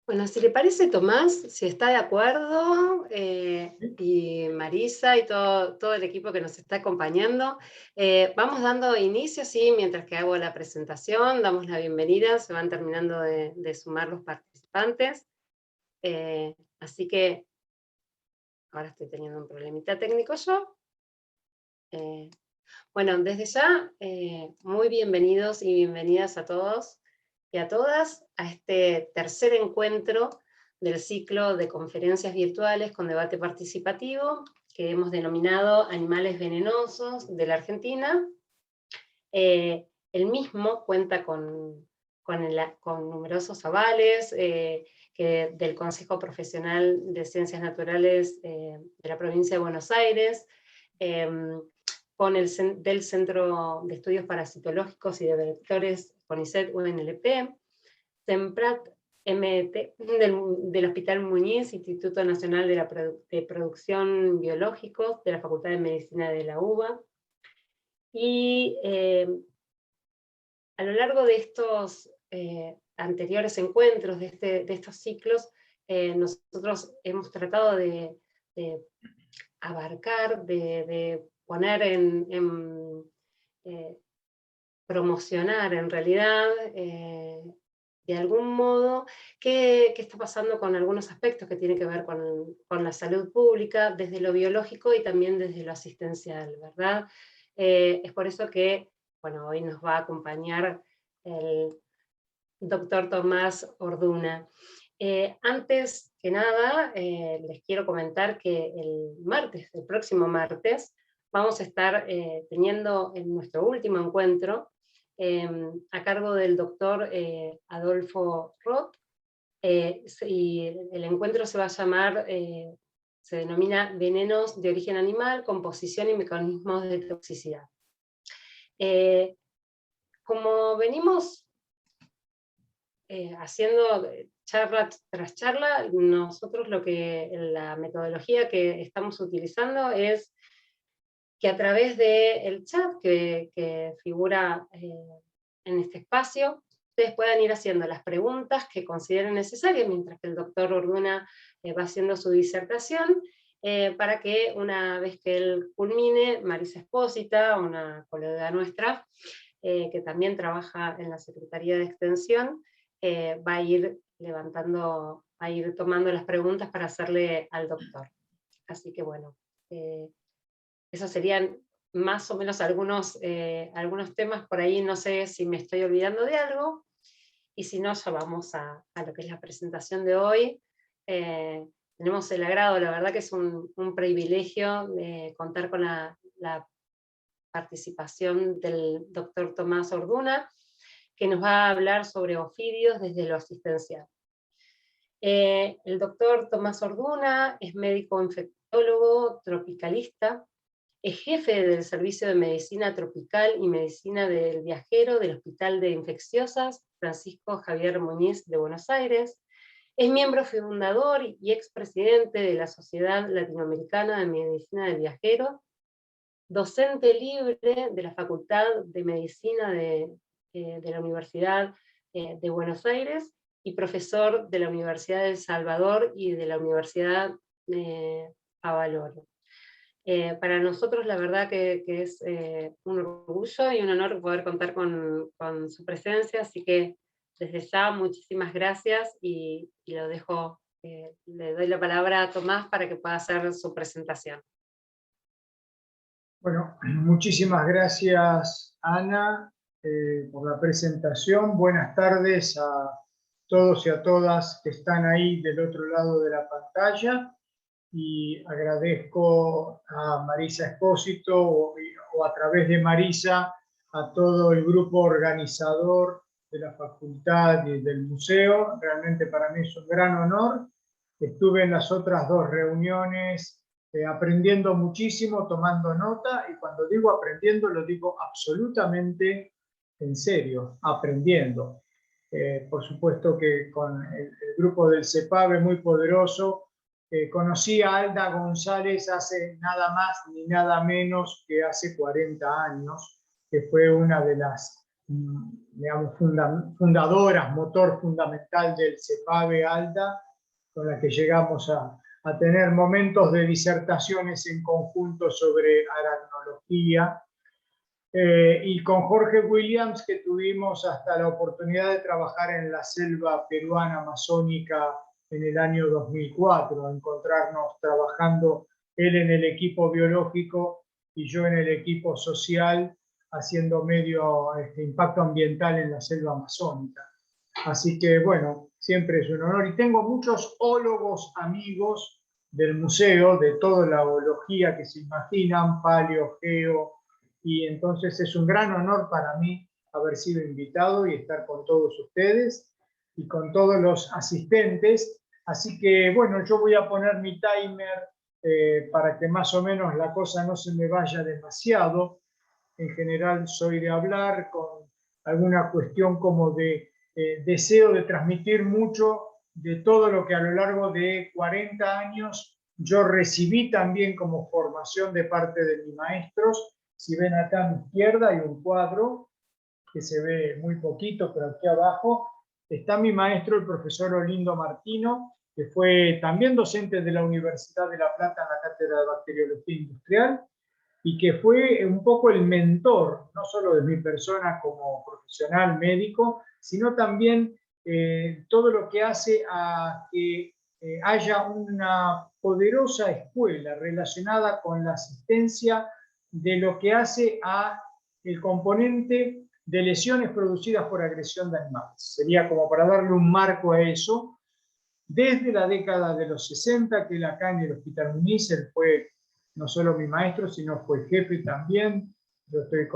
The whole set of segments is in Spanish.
Bueno, si le parece, Tomás, si está de acuerdo, y Marisa y todo el equipo que nos está acompañando, vamos dando inicio, sí, mientras que hago la presentación, damos la bienvenida, se van terminando de sumar los participantes. Así que ahora estoy teniendo un problemita técnico yo. Eh, bueno, desde ya, muy bienvenidos y bienvenidas a todos y a todas a este tercer encuentro del ciclo de conferencias virtuales con debate participativo que hemos denominado Animales Venenosos de la Argentina. El mismo cuenta con numerosos avales del Consejo Profesional de Ciencias Naturales de la provincia de Buenos Aires, del Centro de Estudios Parasitológicos y de Vectores CONICET-UNLP, CEMPRAT MT del Hospital Muñiz, Instituto Nacional de Producción Biológicos de la Facultad de Medicina de la UBA. Y a lo largo de estos anteriores encuentros, de estos ciclos, nosotros hemos tratado de abarcar, de poner promocionar en realidad, de algún modo, qué está pasando con algunos aspectos que tienen que ver con la salud pública, desde lo biológico y también desde lo asistencial, ¿verdad? Es por eso que, bueno, hoy nos va a acompañar el doctor Tomás Orduna. Antes que nada, les quiero comentar que el próximo martes, vamos a estar teniendo en nuestro último encuentro a cargo del doctor Adolfo Roth, y el encuentro se va a llamar, se denomina Venenos de origen animal, composición y mecanismos de toxicidad. Como venimos haciendo charla tras charla, nosotros la metodología que estamos utilizando es que a través del chat que figura en este espacio, ustedes puedan ir haciendo las preguntas que consideren necesarias, mientras que el doctor Orduna va haciendo su disertación, para que una vez que él culmine, Marisa Espósita, una colega nuestra, que también trabaja en la Secretaría de Extensión, va a ir va a ir tomando las preguntas para hacerle al doctor. Así que bueno, esos serían más o menos algunos temas. Por ahí no sé si me estoy olvidando de algo, y si no, ya vamos a lo que es la presentación de hoy. Tenemos el agrado, la verdad que es un privilegio contar con la participación del doctor Tomás Orduna, que nos va a hablar sobre ofidios desde lo asistencial. El doctor Tomás Orduna es médico infectólogo tropicalista, es jefe del Servicio de Medicina Tropical y Medicina del Viajero del Hospital de Infecciosas Francisco Javier Muñiz de Buenos Aires, es miembro fundador y expresidente de la Sociedad Latinoamericana de Medicina del Viajero, docente libre de la Facultad de Medicina de la Universidad de Buenos Aires y profesor de la Universidad de El Salvador y de la Universidad Avaloro. Para nosotros la verdad que es un orgullo y un honor poder contar con su presencia, así que desde ya muchísimas gracias y lo dejo, le doy la palabra a Tomás para que pueda hacer su presentación. Bueno, muchísimas gracias, Ana, por la presentación. Buenas tardes a todos y a todas que están ahí del otro lado de la pantalla. Y agradezco a Marisa Espósito o a través de Marisa a todo el grupo organizador de la facultad y del museo. Realmente para mí es un gran honor. Estuve en las otras dos reuniones aprendiendo muchísimo, tomando nota, y cuando digo aprendiendo lo digo absolutamente en serio, aprendiendo. Por supuesto que con el grupo del CEPAVE muy poderoso. Conocí a Alda González hace nada más ni nada menos que hace 40 años, que fue una de las digamos, fundadoras, motor fundamental del CEPAVE ALDA, con la que llegamos a tener momentos de disertaciones en conjunto sobre aracnología, y con Jorge Williams, que tuvimos hasta la oportunidad de trabajar en la selva peruana amazónica en el año 2004, encontrarnos trabajando él en el equipo biológico y yo en el equipo social, haciendo impacto ambiental en la selva amazónica. Así que, bueno, siempre es un honor. Y tengo muchos ólogos amigos del museo, de toda la ología que se imaginan, paleo, geo, y entonces es un gran honor para mí haber sido invitado y estar con todos ustedes y con todos los asistentes. Así que, bueno, yo voy a poner mi timer para que más o menos la cosa no se me vaya demasiado. En general soy de hablar con alguna cuestión como de deseo de transmitir mucho de todo lo que a lo largo de 40 años yo recibí también como formación de parte de mis maestros. Si ven acá a mi izquierda hay un cuadro que se ve muy poquito, pero aquí abajo está mi maestro, el profesor Olindo Martino, que fue también docente de la Universidad de La Plata en la Cátedra de Bacteriología Industrial, y que fue un poco el mentor, no solo de mi persona como profesional médico, sino también todo lo que hace a que haya una poderosa escuela relacionada con la asistencia de lo que hace a el componente de lesiones producidas por agresión de animales. Sería como para darle un marco a eso. Desde la década de los 60, que él acá en el Hospital Muniz, él fue no solo mi maestro, sino fue jefe también. Yo estoy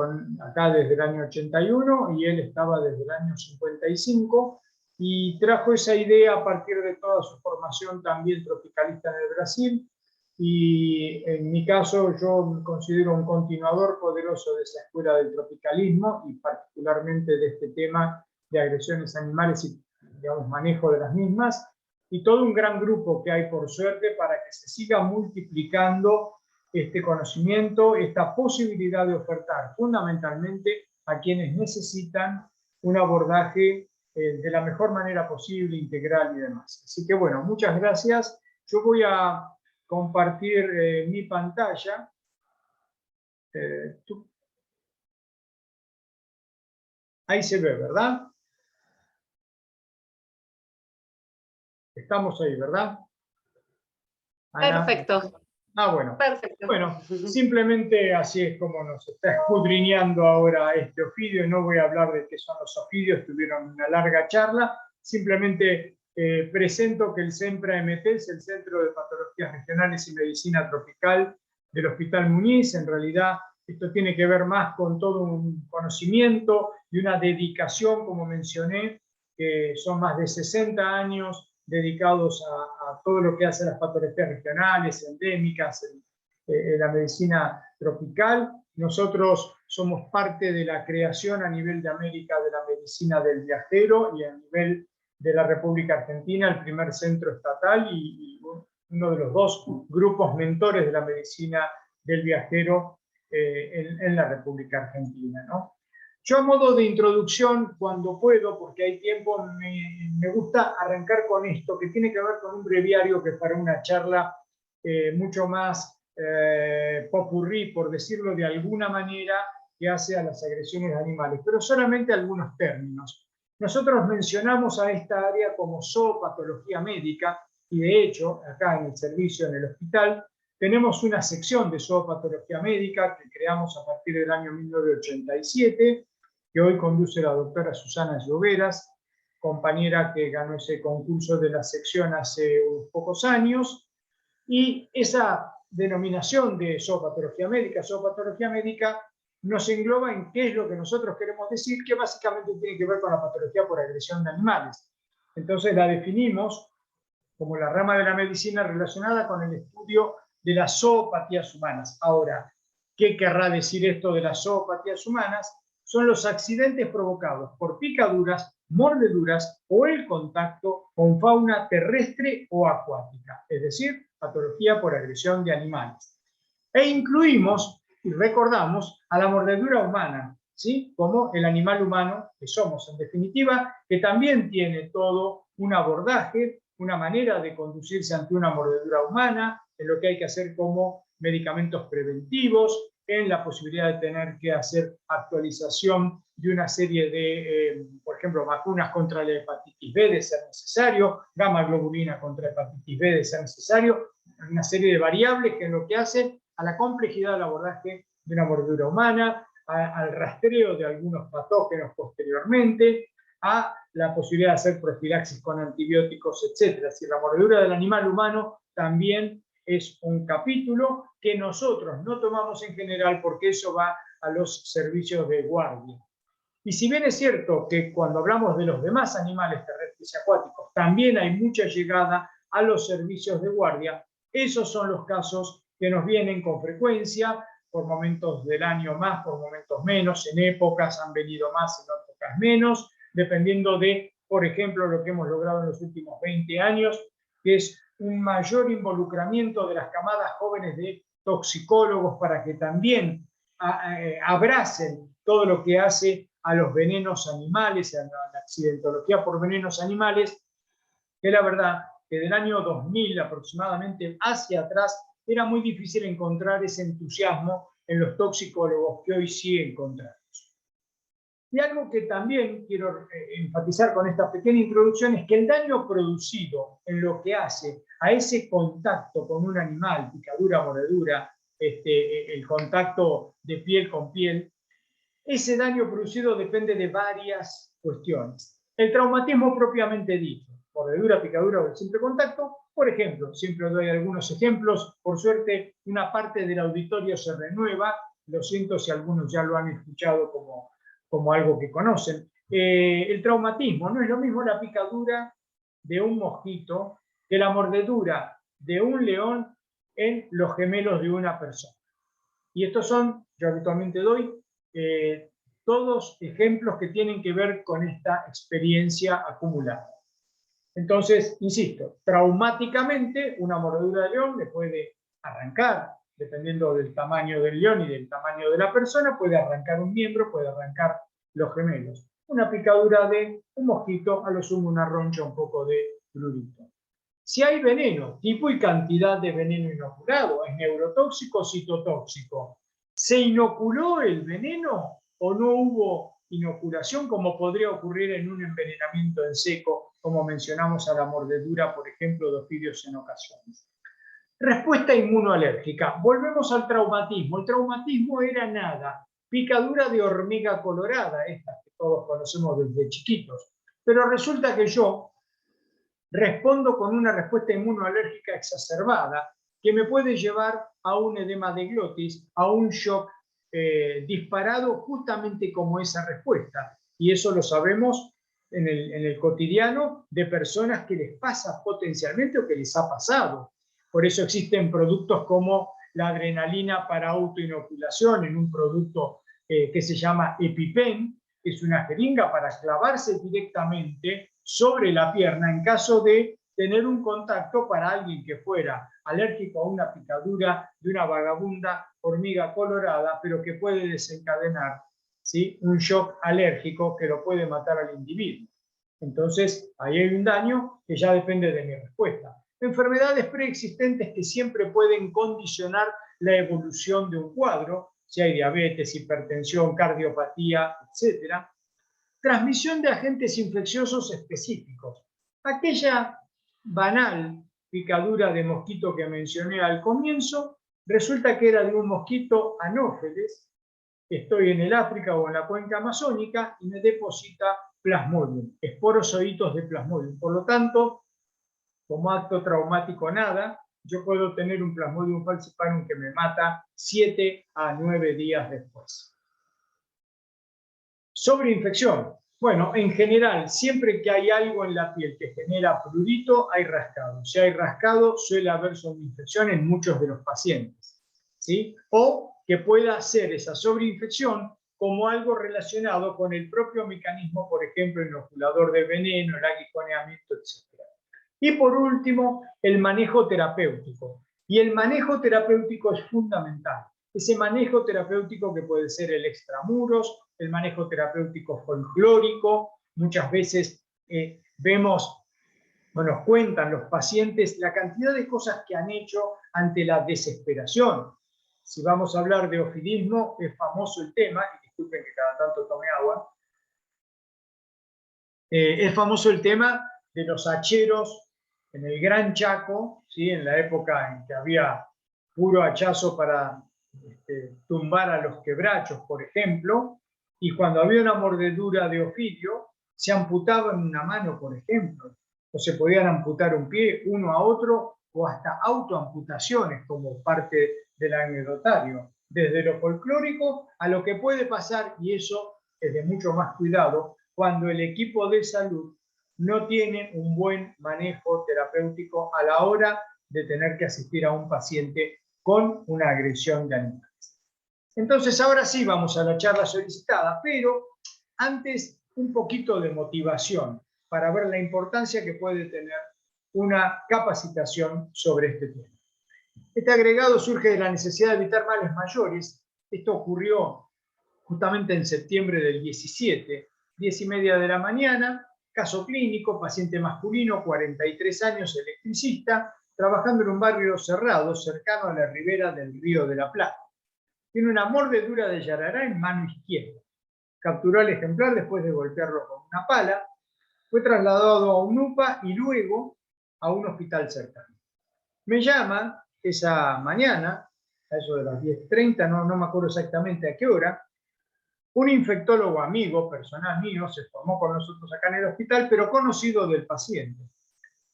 acá desde el año 81 y él estaba desde el año 55, y trajo esa idea a partir de toda su formación también tropicalista en el Brasil, y en mi caso yo me considero un continuador poderoso de esa escuela del tropicalismo y particularmente de este tema de agresiones animales y, digamos, manejo de las mismas, y todo un gran grupo que hay por suerte para que se siga multiplicando este conocimiento, esta posibilidad de ofertar fundamentalmente a quienes necesitan un abordaje de la mejor manera posible, integral y demás. Así que bueno, muchas gracias. Yo voy a compartir mi pantalla. Ahí se ve, ¿verdad? Estamos ahí, ¿verdad? Ana. Perfecto. Bueno. Perfecto. Bueno, simplemente así es como nos está escudriñando ahora este Ofidio. No voy a hablar de qué son los Ofidios, tuvieron una larga charla. Simplemente presento que el CEMPRA-MT es el Centro de Patologías Regionales y Medicina Tropical del Hospital Muniz. En realidad, esto tiene que ver más con todo un conocimiento y una dedicación, como mencioné, que son más de 60 años dedicados a todo lo que hace las patologías regionales, endémicas, en la medicina tropical. Nosotros somos parte de la creación a nivel de América de la medicina del viajero, y a nivel de la República Argentina, el primer centro estatal y uno de los dos grupos mentores de la medicina del viajero en la República Argentina, ¿no? Yo, a modo de introducción, cuando puedo, porque hay tiempo, me gusta arrancar con esto, que tiene que ver con un breviario que para una charla mucho más popurrí, por decirlo de alguna manera, que hace a las agresiones de animales, pero solamente algunos términos. Nosotros mencionamos a esta área como zoopatología médica, y de hecho, acá en el servicio, en el hospital, tenemos una sección de zoopatología médica que creamos a partir del año 1987, que hoy conduce la doctora Susana Lloveras, compañera que ganó ese concurso de la sección hace unos pocos años. Y esa denominación de zoopatología médica nos engloba en qué es lo que nosotros queremos decir, que básicamente tiene que ver con la patología por agresión de animales. Entonces la definimos como la rama de la medicina relacionada con el estudio de las zoopatías humanas. Ahora, ¿qué querrá decir esto de las zoopatías humanas? Son los accidentes provocados por picaduras, mordeduras o el contacto con fauna terrestre o acuática, es decir, patología por agresión de animales. E incluimos y recordamos a la mordedura humana, ¿sí? Como el animal humano que somos, en definitiva, que también tiene todo un abordaje, una manera de conducirse ante una mordedura humana, en lo que hay que hacer como medicamentos preventivos, en la posibilidad de tener que hacer actualización de una serie de, por ejemplo, vacunas contra la hepatitis B de ser necesario, gamma globulina contra hepatitis B de ser necesario, una serie de variables que es lo que hace a la complejidad del abordaje de una mordedura humana, al rastreo de algunos patógenos posteriormente, a la posibilidad de hacer profilaxis con antibióticos, etc. Es decir, la mordedura del animal humano también es un capítulo que nosotros no tomamos en general porque eso va a los servicios de guardia. Y si bien es cierto que cuando hablamos de los demás animales terrestres y acuáticos también hay mucha llegada a los servicios de guardia, esos son los casos que nos vienen con frecuencia, por momentos del año más, por momentos menos, en épocas han venido más, en épocas menos, dependiendo de, por ejemplo, lo que hemos logrado en los últimos 20 años, que es un mayor involucramiento de las camadas jóvenes de toxicólogos para que también abracen todo lo que hace a los venenos animales, a la accidentología por venenos animales, que la verdad que del año 2000 aproximadamente hacia atrás era muy difícil encontrar ese entusiasmo en los toxicólogos que hoy sí encontramos. Y algo que también quiero enfatizar con esta pequeña introducción es que el daño producido en lo que hace a ese contacto con un animal, picadura, mordedura, el contacto de piel con piel, ese daño producido depende de varias cuestiones. El traumatismo propiamente dicho, mordedura, picadura o el simple contacto, por ejemplo, siempre doy algunos ejemplos, por suerte una parte del auditorio se renueva, lo siento si algunos ya lo han escuchado como algo que conocen. El traumatismo, no es lo mismo la picadura de un mosquito que la mordedura de un león en los gemelos de una persona. Y estos son, yo habitualmente doy, todos ejemplos que tienen que ver con esta experiencia acumulada. Entonces, insisto, traumáticamente una mordedura de león le puede arrancar, dependiendo del tamaño del león y del tamaño de la persona, puede arrancar un miembro, puede arrancar los gemelos. Una picadura de un mosquito, a lo sumo una roncha, un poco de prurito. Si hay veneno, tipo y cantidad de veneno inoculado, ¿es neurotóxico o citotóxico? ¿Se inoculó el veneno o no hubo inoculación, como podría ocurrir en un envenenamiento en seco, como mencionamos a la mordedura, por ejemplo, de ofidios en ocasiones? Respuesta inmunoalérgica. Volvemos al traumatismo. El traumatismo era nada. Picadura de hormiga colorada, estas que todos conocemos desde chiquitos. Pero resulta que yo respondo con una respuesta inmunoalérgica exacerbada que me puede llevar a un edema de glotis, a un shock disparado justamente como esa respuesta. Y eso lo sabemos en el cotidiano de personas que les pasa potencialmente o que les ha pasado. Por eso existen productos como la adrenalina para autoinoculación en un producto que se llama EpiPen, que es una jeringa para clavarse directamente sobre la pierna en caso de tener un contacto para alguien que fuera alérgico a una picadura de una vagabunda hormiga colorada, pero que puede desencadenar, ¿sí?, un shock alérgico que lo puede matar al individuo. Entonces, ahí hay un daño que ya depende de mi respuesta. Enfermedades preexistentes que siempre pueden condicionar la evolución de un cuadro, si hay diabetes, hipertensión, cardiopatía, etc. Transmisión de agentes infecciosos específicos. Aquella banal picadura de mosquito que mencioné al comienzo, resulta que era de un mosquito anófeles. Estoy en el África o en la cuenca amazónica y me deposita Plasmodium, esporozoitos de Plasmodium. Por lo tanto, como acto traumático nada, yo puedo tener un Plasmodium falciparum que me mata 7 a 9 días después. Sobreinfección. Bueno, en general, siempre que hay algo en la piel que genera prurito, hay rascado. Si hay rascado, suele haber sobreinfección en muchos de los pacientes, ¿sí? O que pueda ser esa sobreinfección como algo relacionado con el propio mecanismo, por ejemplo, el inoculador de veneno, el aguijoneamiento, etc. Y por último, el manejo terapéutico. Y el manejo terapéutico es fundamental. Ese manejo terapéutico que puede ser el extramuros el manejo terapéutico folclórico. Muchas veces vemos, o nos cuentan los pacientes la cantidad de cosas que han hecho ante la desesperación. Si vamos a hablar de ofidismo, es famoso el tema, y disculpen que cada tanto tome agua, es famoso el tema de los hacheros en el Gran Chaco, ¿sí? En la época en que había puro hachazo para tumbar a los quebrachos, por ejemplo, y cuando había una mordedura de ofidio, se amputaban una mano, por ejemplo, o se podían amputar un pie uno a otro, o hasta autoamputaciones como parte del anecdotario, desde lo folclórico a lo que puede pasar, y eso es de mucho más cuidado, cuando el equipo de salud no tiene un buen manejo terapéutico a la hora de tener que asistir a un paciente con una agresión de animales. Entonces, ahora sí vamos a la charla solicitada, pero antes un poquito de motivación para ver la importancia que puede tener una capacitación sobre este tema. Este agregado surge de la necesidad de evitar males mayores. Esto ocurrió justamente en septiembre del 17, 10:30 de la mañana, caso clínico, paciente masculino, 43 años, electricista, trabajando en un barrio cerrado, cercano a la ribera del Río de la Plata. Tiene una mordedura de yarará en mano izquierda. Capturó al ejemplar después de golpearlo con una pala. Fue trasladado a un UPA y luego a un hospital cercano. Me llama esa mañana, a eso de las 10:30, no me acuerdo exactamente a qué hora, un infectólogo amigo, personal mío, se formó con nosotros acá en el hospital, pero conocido del paciente.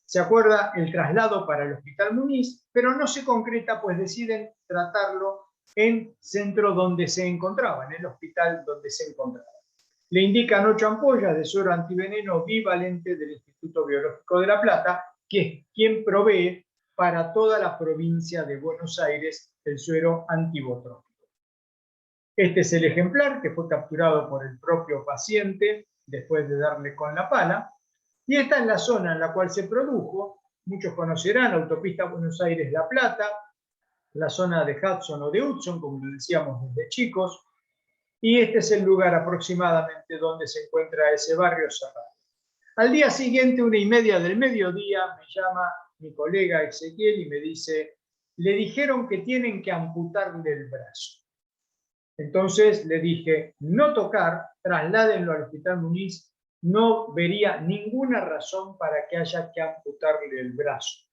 Se acuerda el traslado para el Hospital Muniz, pero no se concreta, pues deciden tratarlo en centro donde se encontraba, en el hospital donde se encontraba. Le indican 8 ampollas de suero antiveneno bivalente del Instituto Biológico de La Plata, que es quien provee para toda la provincia de Buenos Aires el suero antibotrópico. Este es el ejemplar que fue capturado por el propio paciente después de darle con la pala. Y esta es la zona en la cual se produjo. Muchos conocerán autopista Buenos Aires-La Plata, la zona de Hudson o de Hudson, como lo decíamos desde chicos. Y este es el lugar aproximadamente donde se encuentra ese barrio cerrado. Al día siguiente, 1:30 del mediodía, me llama mi colega Ezequiel y me dice, le dijeron que tienen que amputarle el brazo. Entonces le dije, no tocar, trasládenlo al Hospital Muniz, no vería ninguna razón para que haya que amputarle el brazo.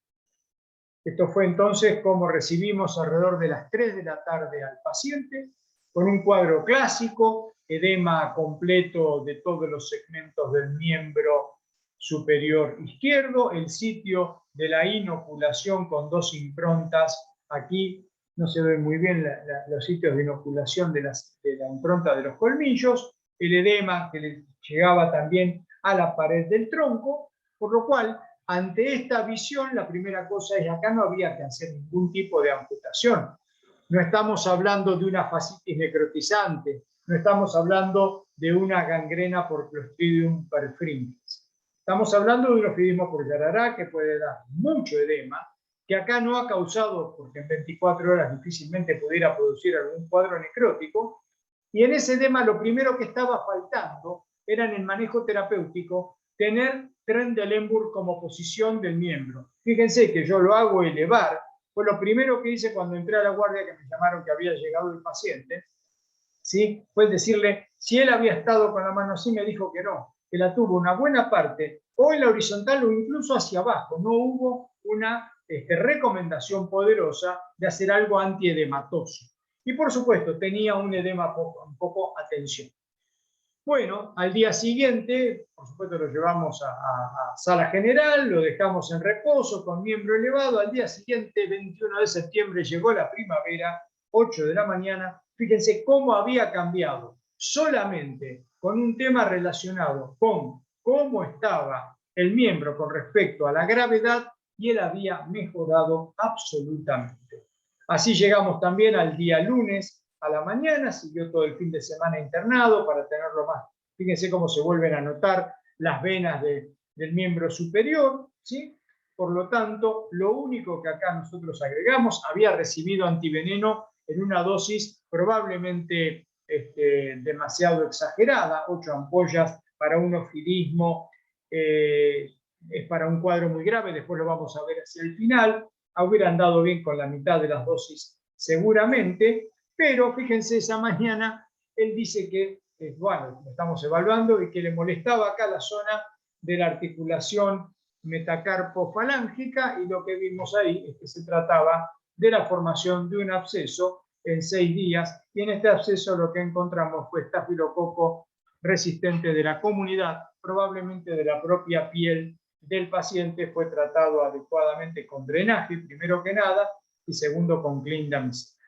Esto fue entonces como recibimos alrededor de las 3 de la tarde al paciente, con un cuadro clásico, edema completo de todos los segmentos del miembro superior izquierdo, el sitio de la inoculación con 2 improntas aquí. No se ven muy bien los sitios de inoculación de la impronta de los colmillos, el edema que le llegaba también a la pared del tronco, por lo cual, ante esta visión, la primera cosa es que acá no había que hacer ningún tipo de amputación. No estamos hablando de una fascitis necrotizante, no estamos hablando de una gangrena por Clostridium perfringens. Estamos hablando de un ofidismo por yarará que puede dar mucho edema, que acá no ha causado, porque en 24 horas difícilmente pudiera producir algún cuadro necrótico, y en ese edema lo primero que estaba faltando era en el manejo terapéutico tener Trendelenburg como posición del miembro. Fíjense que yo lo hago elevar, fue lo primero que hice cuando entré a la guardia, que me llamaron que había llegado el paciente, ¿sí? Fue decirle, si él había estado con la mano así, me dijo que no, que la tuvo una buena parte, o en la horizontal o incluso hacia abajo, no hubo una recomendación poderosa de hacer algo antiedematoso. Y por supuesto, tenía un edema un poco atención. Bueno, al día siguiente, por supuesto, lo llevamos a sala general, lo dejamos en reposo con miembro elevado. Al día siguiente, 21 de septiembre, llegó la primavera, 8 de la mañana. Fíjense cómo había cambiado, solamente con un tema relacionado con cómo estaba el miembro con respecto a la gravedad, y él había mejorado absolutamente. Así llegamos también al día lunes a la mañana, siguió todo el fin de semana internado para tenerlo más. Fíjense cómo se vuelven a notar las venas del miembro superior, ¿sí? Por lo tanto, lo único que acá nosotros agregamos, había recibido antiveneno en una dosis probablemente demasiado exagerada. 8 ampollas para un ofilismo es para un cuadro muy grave, después lo vamos a ver hacia el final. Hubiera andado bien con la mitad de las dosis seguramente, pero fíjense, esa mañana él dice que, bueno, lo estamos evaluando y que le molestaba acá la zona de la articulación metacarpofalángica, y lo que vimos ahí es que se trataba de la formación de un absceso en 6 días, y en este absceso lo que encontramos fue estafilococo resistente de la comunidad, probablemente de la propia piel del paciente. Fue tratado adecuadamente con drenaje, primero que nada, y segundo con clindamicina.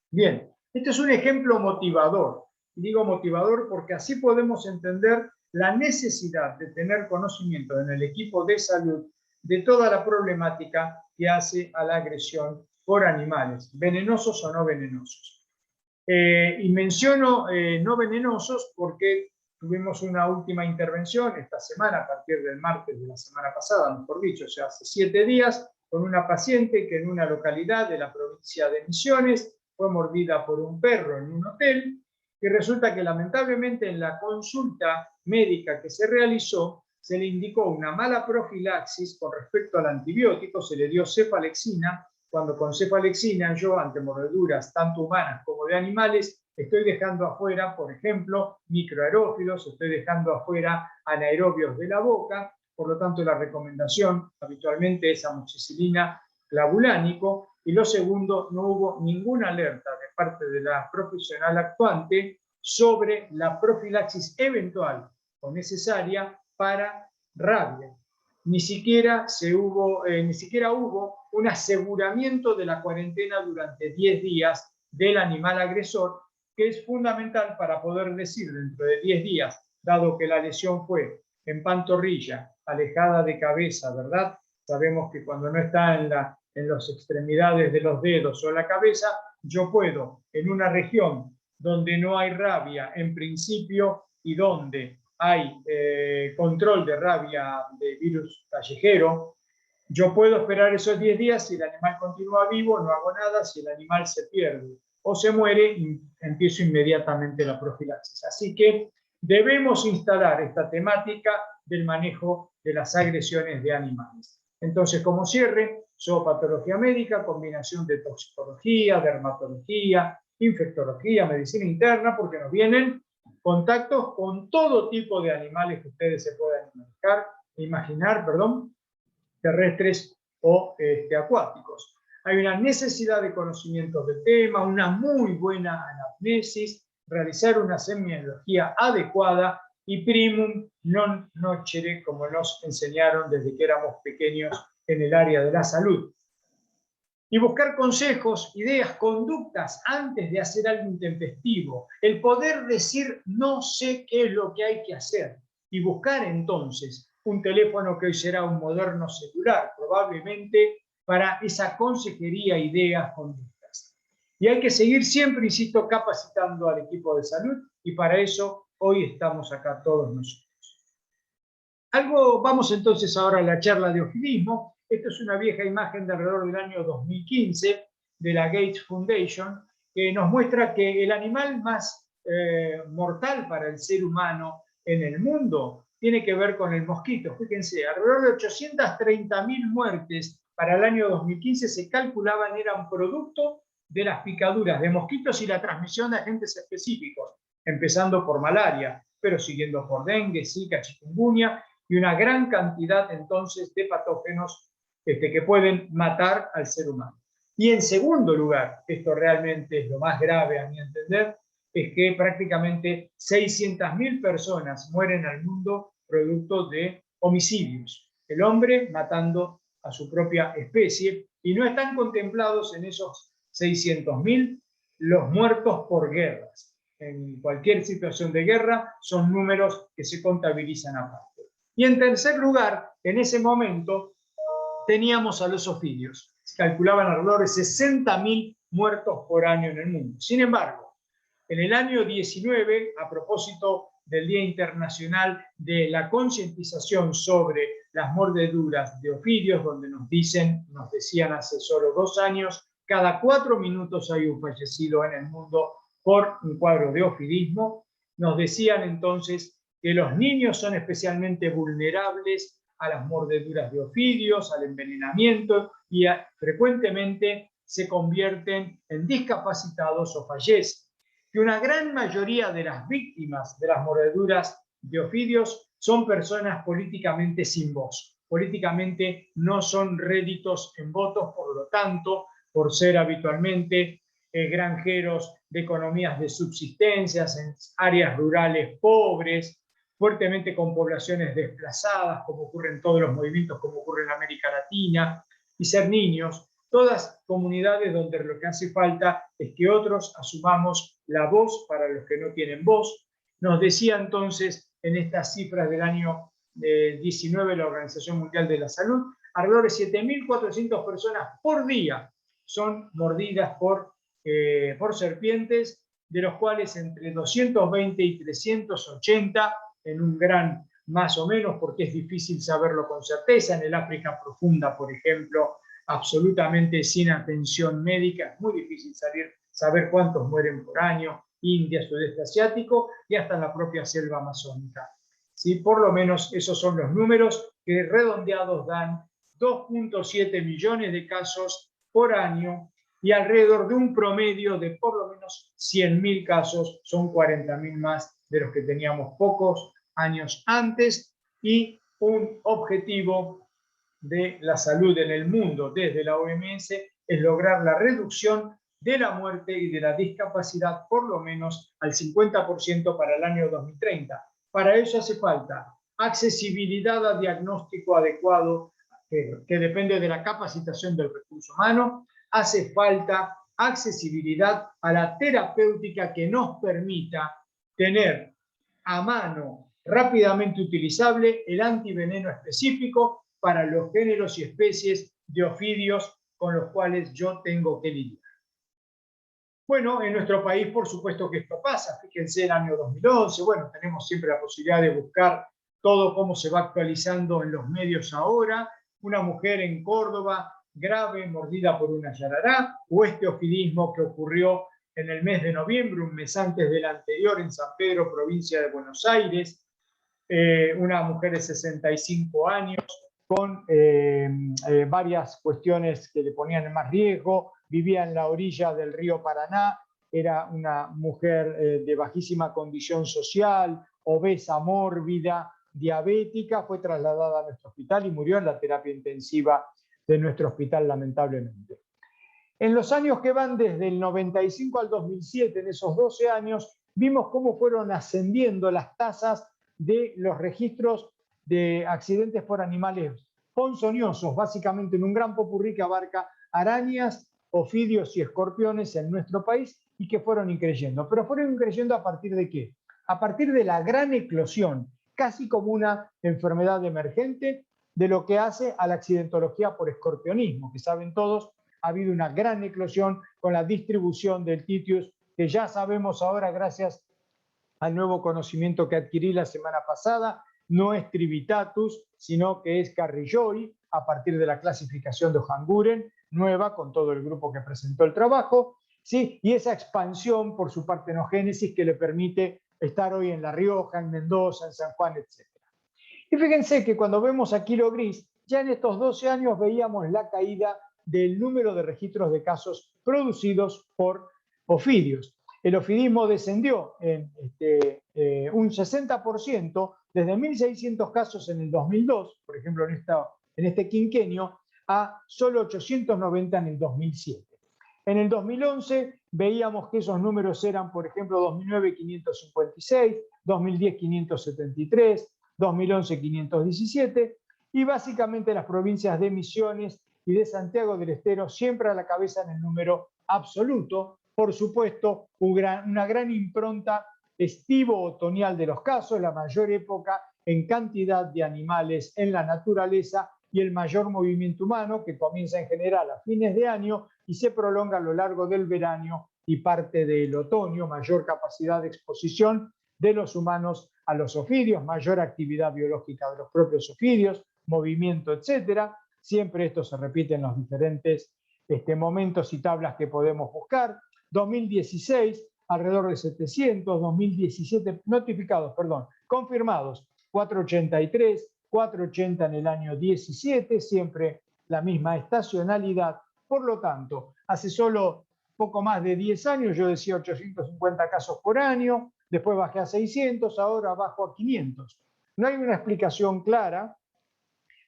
Bien, este es un ejemplo motivador. Y digo motivador porque así podemos entender la necesidad de tener conocimiento en el equipo de salud de toda la problemática que hace a la agresión por animales, venenosos o no venenosos. Y menciono no venenosos porque tuvimos una última intervención esta semana, a partir del martes de la semana pasada, mejor dicho, o sea, hace 7 días, con una paciente que en una localidad de la provincia de Misiones fue mordida por un perro en un hotel, y resulta que lamentablemente en la consulta médica que se realizó se le indicó una mala profilaxis con respecto al antibiótico, se le dio cefalexina, cuando con cefalexina yo, ante mordeduras tanto humanas como de animales, estoy dejando afuera, por ejemplo, microaerófilos, estoy dejando afuera anaerobios de la boca. Por lo tanto, la recomendación habitualmente es amoxicilina clavulánico. Y lo segundo, no hubo ninguna alerta de parte de la profesional actuante sobre la profilaxis eventual o necesaria para rabia. Ni siquiera hubo un aseguramiento de la cuarentena durante 10 días del animal agresor, que es fundamental para poder decir dentro de 10 días, dado que la lesión fue en pantorrilla, alejada de cabeza, ¿verdad? Sabemos que cuando no está en las extremidades de los dedos o la cabeza, yo puedo, en una región donde no hay rabia en principio y donde hay control de rabia de virus callejero, yo puedo esperar esos 10 días. Si el animal continúa vivo, no hago nada. Si el animal se pierde o se muere, empiezo inmediatamente la profilaxis. Así que debemos instalar esta temática del manejo de las agresiones de animales. Entonces, como cierre, zoopatología médica, combinación de toxicología, dermatología, infectología, medicina interna, porque nos vienen contactos con todo tipo de animales que ustedes se puedan imaginar, terrestres o acuáticos. Hay una necesidad de conocimiento del tema, una muy buena anamnesis, realizar una semiología adecuada y primum non nocere, como nos enseñaron desde que éramos pequeños en el área de la salud. Y buscar consejos, ideas, conductas antes de hacer algo intempestivo. El poder decir no sé qué es lo que hay que hacer. Y buscar entonces un teléfono que hoy será un moderno celular, probablemente para esa consejería, ideas, conductas. Y hay que seguir siempre, insisto, capacitando al equipo de salud, y para eso hoy estamos acá todos nosotros. Vamos entonces ahora a la charla de ofilismo. Esta es una vieja imagen de alrededor del año 2015 de la Gates Foundation, que nos muestra que el animal más mortal para el ser humano en el mundo tiene que ver con el mosquito. Fíjense, alrededor de 830.000 muertes para el año 2015 se calculaban eran producto de las picaduras de mosquitos y la transmisión de agentes específicos, empezando por malaria, pero siguiendo por dengue, zika, chikungunya, y una gran cantidad entonces de patógenos que pueden matar al ser humano. Y en segundo lugar, esto realmente es lo más grave a mi entender, es que prácticamente 600.000 personas mueren al mundo producto de homicidios. El hombre matando a su propia especie, y no están contemplados en esos 600.000 los muertos por guerras. En cualquier situación de guerra son números que se contabilizan aparte. Y en tercer lugar, en ese momento teníamos a los ofidios. Se calculaban alrededor de 60.000 muertos por año en el mundo. Sin embargo, en el año 19, a propósito del Día Internacional de la Concientización sobre las mordeduras de ofidios, donde nos decían hace solo 2 años, cada 4 minutos hay un fallecido en el mundo por un cuadro de ofidismo. Nos decían entonces que los niños son especialmente vulnerables a las mordeduras de ofidios, al envenenamiento y frecuentemente se convierten en discapacitados o fallecen. Que una gran mayoría de las víctimas de las mordeduras de ofidios son personas políticamente sin voz. Políticamente no son réditos en votos, por lo tanto, por ser habitualmente granjeros de economías de subsistencia en áreas rurales pobres, fuertemente con poblaciones desplazadas, como ocurre en todos los movimientos, como ocurre en América Latina, y ser niños, todas comunidades donde lo que hace falta es que otros asumamos la voz para los que no tienen voz. Nos decía entonces en estas cifras del año 19 la Organización Mundial de la Salud, alrededor de 7.400 personas por día son mordidas por serpientes, de los cuales entre 220 y 380 en un gran más o menos, porque es difícil saberlo con certeza, en el África profunda, por ejemplo, absolutamente sin atención médica, es muy difícil saber cuántos mueren por año, India, Sudeste Asiático y hasta en la propia selva amazónica. ¿Sí? Por lo menos esos son los números que redondeados dan 2.7 millones de casos por año y alrededor de un promedio de por lo menos 100.000 casos, son 40.000 más de los que teníamos pocos años antes, y un objetivo de la salud en el mundo desde la OMS es lograr la reducción de la muerte y de la discapacidad por lo menos al 50% para el año 2030. Para eso hace falta accesibilidad a diagnóstico adecuado, que depende de la capacitación del recurso humano. Hace falta accesibilidad a la terapéutica que nos permita tener a mano rápidamente utilizable el antiveneno específico para los géneros y especies de ofidios con los cuales yo tengo que lidiar. Bueno, en nuestro país por supuesto que esto pasa. Fíjense el año 2011, bueno, tenemos siempre la posibilidad de buscar todo cómo se va actualizando en los medios ahora. Una mujer en Córdoba grave, mordida por una yarará, o este ofidismo que ocurrió en el mes de noviembre, un mes antes del anterior, en San Pedro, provincia de Buenos Aires, una mujer de 65 años con varias cuestiones que le ponían en más riesgo, vivía en la orilla del río Paraná, era una mujer de bajísima condición social, obesa, mórbida, diabética, fue trasladada a nuestro hospital y murió en la terapia intensiva de nuestro hospital, lamentablemente. En los años que van desde el 95 al 2007, en esos 12 años, vimos cómo fueron ascendiendo las tasas de los registros de accidentes por animales ponzoñosos, básicamente en un gran popurrí que abarca arañas, ofidios y escorpiones en nuestro país, y que fueron increyendo. Pero fueron increyendo ¿a partir de qué? A partir de la gran eclosión, casi como una enfermedad emergente, de lo que hace a la accidentología por escorpionismo, que saben todos, ha habido una gran eclosión con la distribución del Titius, que ya sabemos ahora, gracias al nuevo conocimiento que adquirí la semana pasada, no es Trivitatus, sino que es Carrilloy, a partir de la clasificación de Ohanguren, nueva, con todo el grupo que presentó el trabajo, ¿sí? Y esa expansión por su partenogénesis que le permite estar hoy en La Rioja, en Mendoza, en San Juan, etc. Y fíjense que cuando vemos a Kilo Gris, ya en estos 12 años veíamos la caída del número de registros de casos producidos por ofidios. El ofidismo descendió en un 60%, desde 1.600 casos en el 2002, por ejemplo en este quinquenio, a solo 890 en el 2007. En el 2011 veíamos que esos números eran, por ejemplo, 2009 556, 2010 573, 2011 517, y básicamente las provincias de Misiones y de Santiago del Estero siempre a la cabeza en el número absoluto. Por supuesto, una gran impronta estivo-otoñal de los casos, la mayor época en cantidad de animales en la naturaleza y el mayor movimiento humano, que comienza en general a fines de año y se prolonga a lo largo del verano y parte del otoño, mayor capacidad de exposición de los humanos a los ofidios, mayor actividad biológica de los propios ofidios, movimiento, etc. Siempre esto se repite en los diferentes momentos y tablas que podemos buscar. 2016, alrededor de 700, 2017 notificados, perdón, confirmados 483, 480 en el año 17, siempre la misma estacionalidad. Por lo tanto, hace solo poco más de 10 años yo decía 850 casos por año, después bajé a 600, ahora bajo a 500. No hay una explicación clara,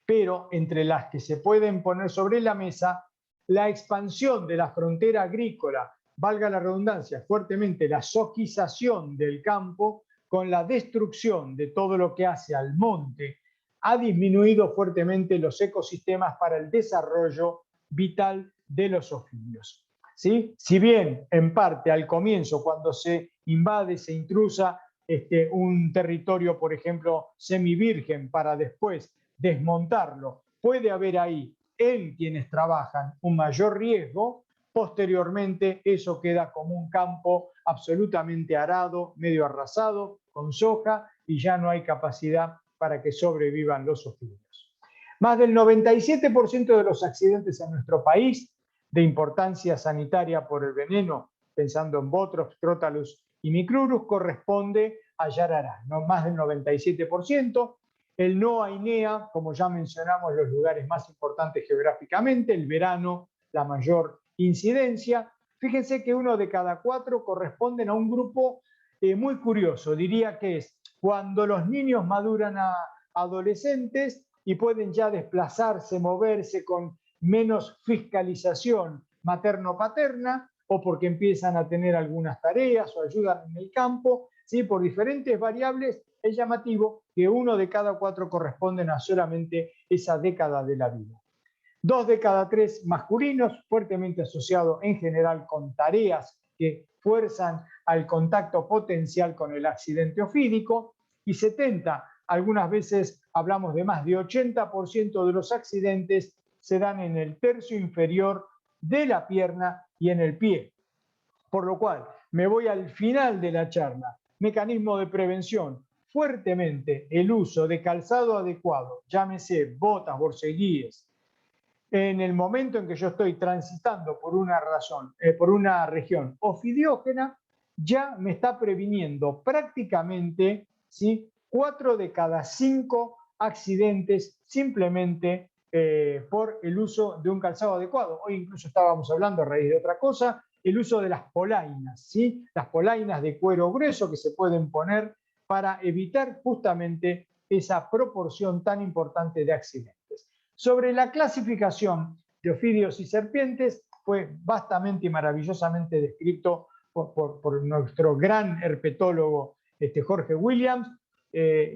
pero entre las que se pueden poner sobre la mesa, la expansión de la frontera agrícola, valga la redundancia, fuertemente la zoquización del campo con la destrucción de todo lo que hace al monte, ha disminuido fuertemente los ecosistemas para el desarrollo vital de los ofidios. ¿Sí? Si bien en parte al comienzo, cuando se invade, se intrusa un territorio, por ejemplo, semivirgen, para después desmontarlo, puede haber ahí en quienes trabajan un mayor riesgo. Posteriormente eso queda como un campo absolutamente arado, medio arrasado, con soja, y ya no hay capacidad para que sobrevivan los ofidios. Más del 97% de los accidentes en nuestro país de importancia sanitaria por el veneno, pensando en Botrops, Crotalus y Micrurus, corresponde a Yarará, ¿no? Más del 97%. El NOA y NEA, como ya mencionamos, los lugares más importantes geográficamente, el verano, la mayor incidencia. Fíjense que 1 de cada 4 corresponden a un grupo muy curioso, diría que es cuando los niños maduran a adolescentes y pueden ya desplazarse, moverse con menos fiscalización materno-paterna, o porque empiezan a tener algunas tareas o ayudan en el campo, ¿sí? Por diferentes variables es llamativo que 1 de cada 4 corresponden a solamente esa década de la vida. 2 de cada 3 masculinos, fuertemente asociado en general con tareas que fuerzan al contacto potencial con el accidente ofídico, y 70, algunas veces hablamos de más de 80% de los accidentes se dan en el tercio inferior de la pierna y en el pie. Por lo cual, me voy al final de la charla. Mecanismo de prevención: fuertemente el uso de calzado adecuado, llámese botas, borceguíes, en el momento en que yo estoy transitando por una región ofidiógena, ya me está previniendo prácticamente, ¿sí?, 4 de cada 5 accidentes simplemente por el uso de un calzado adecuado. Hoy incluso estábamos hablando, a raíz de otra cosa, el uso de las polainas, ¿sí? Las polainas de cuero grueso que se pueden poner para evitar justamente esa proporción tan importante de accidentes. Sobre la clasificación de ofidios y serpientes, fue vastamente y maravillosamente descrito por nuestro gran herpetólogo Jorge Williams.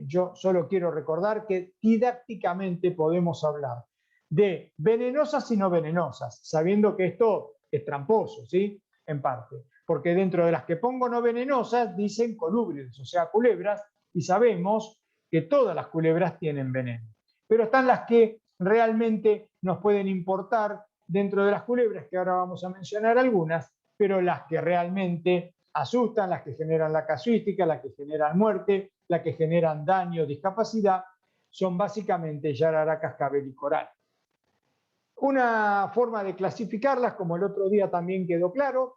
Yo solo quiero recordar que didácticamente podemos hablar de venenosas y no venenosas, sabiendo que esto es tramposo, ¿sí? En parte, porque dentro de las que pongo no venenosas dicen colúbridos, o sea, culebras, y sabemos que todas las culebras tienen veneno. Pero están las que realmente nos pueden importar dentro de las culebras, que ahora vamos a mencionar algunas, pero las que realmente asustan, las que generan la casuística, las que generan muerte, las que generan daño, discapacidad, son básicamente Yarará, cascabel y coral. Una forma de clasificarlas, como el otro día también quedó claro,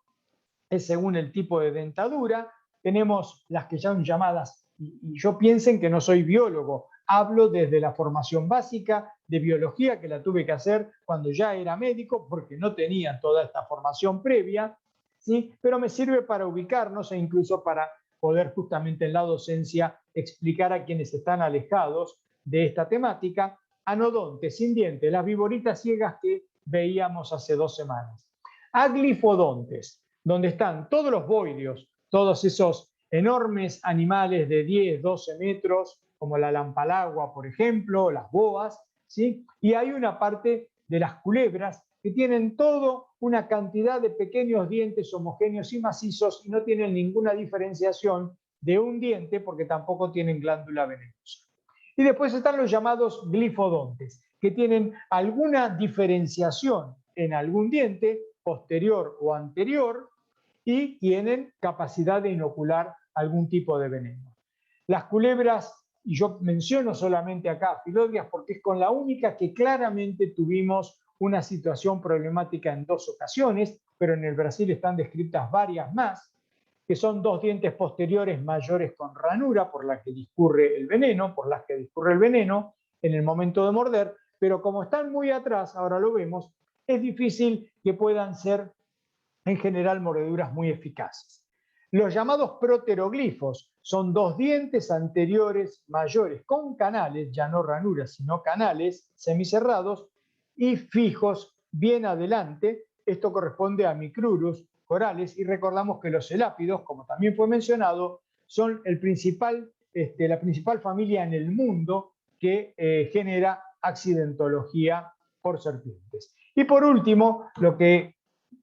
es según el tipo de dentadura. Tenemos las que son llamadas, y yo piensen que no soy biólogo, hablo desde la formación básica de biología, que la tuve que hacer cuando ya era médico, porque no tenía toda esta formación previa, ¿sí? Pero me sirve para ubicarnos e incluso para poder justamente en la docencia explicar a quienes están alejados de esta temática. Anodontes, sin dientes, las viboritas ciegas que veíamos hace 2 semanas. Aglifodontes, donde están todos los boidios, todos esos enormes animales de 10, 12 metros, como la lampalagua, por ejemplo, las boas, ¿sí? Y hay una parte de las culebras que tienen toda una cantidad de pequeños dientes homogéneos y macizos y no tienen ninguna diferenciación de un diente porque tampoco tienen glándula venenosa. Y después están los llamados glifodontes, que tienen alguna diferenciación en algún diente, posterior o anterior, y tienen capacidad de inocular algún tipo de veneno. Las culebras, y yo menciono solamente acá Filodrias porque es con la única que claramente tuvimos una situación problemática en 2 ocasiones, pero en el Brasil están descritas varias más. que son dos dientes posteriores mayores con ranura por las que discurre el veneno, en el momento de morder, pero como están muy atrás, ahora lo vemos, es difícil que puedan ser en general mordeduras muy eficaces. Los llamados proteroglifos son dos dientes anteriores mayores con canales, ya no ranuras, sino canales semicerrados y fijos bien adelante. Esto corresponde a Micrurus corales, y recordamos que los elápidos, como también fue mencionado, son la principal familia en el mundo que genera accidentología por serpientes. Y por último, lo que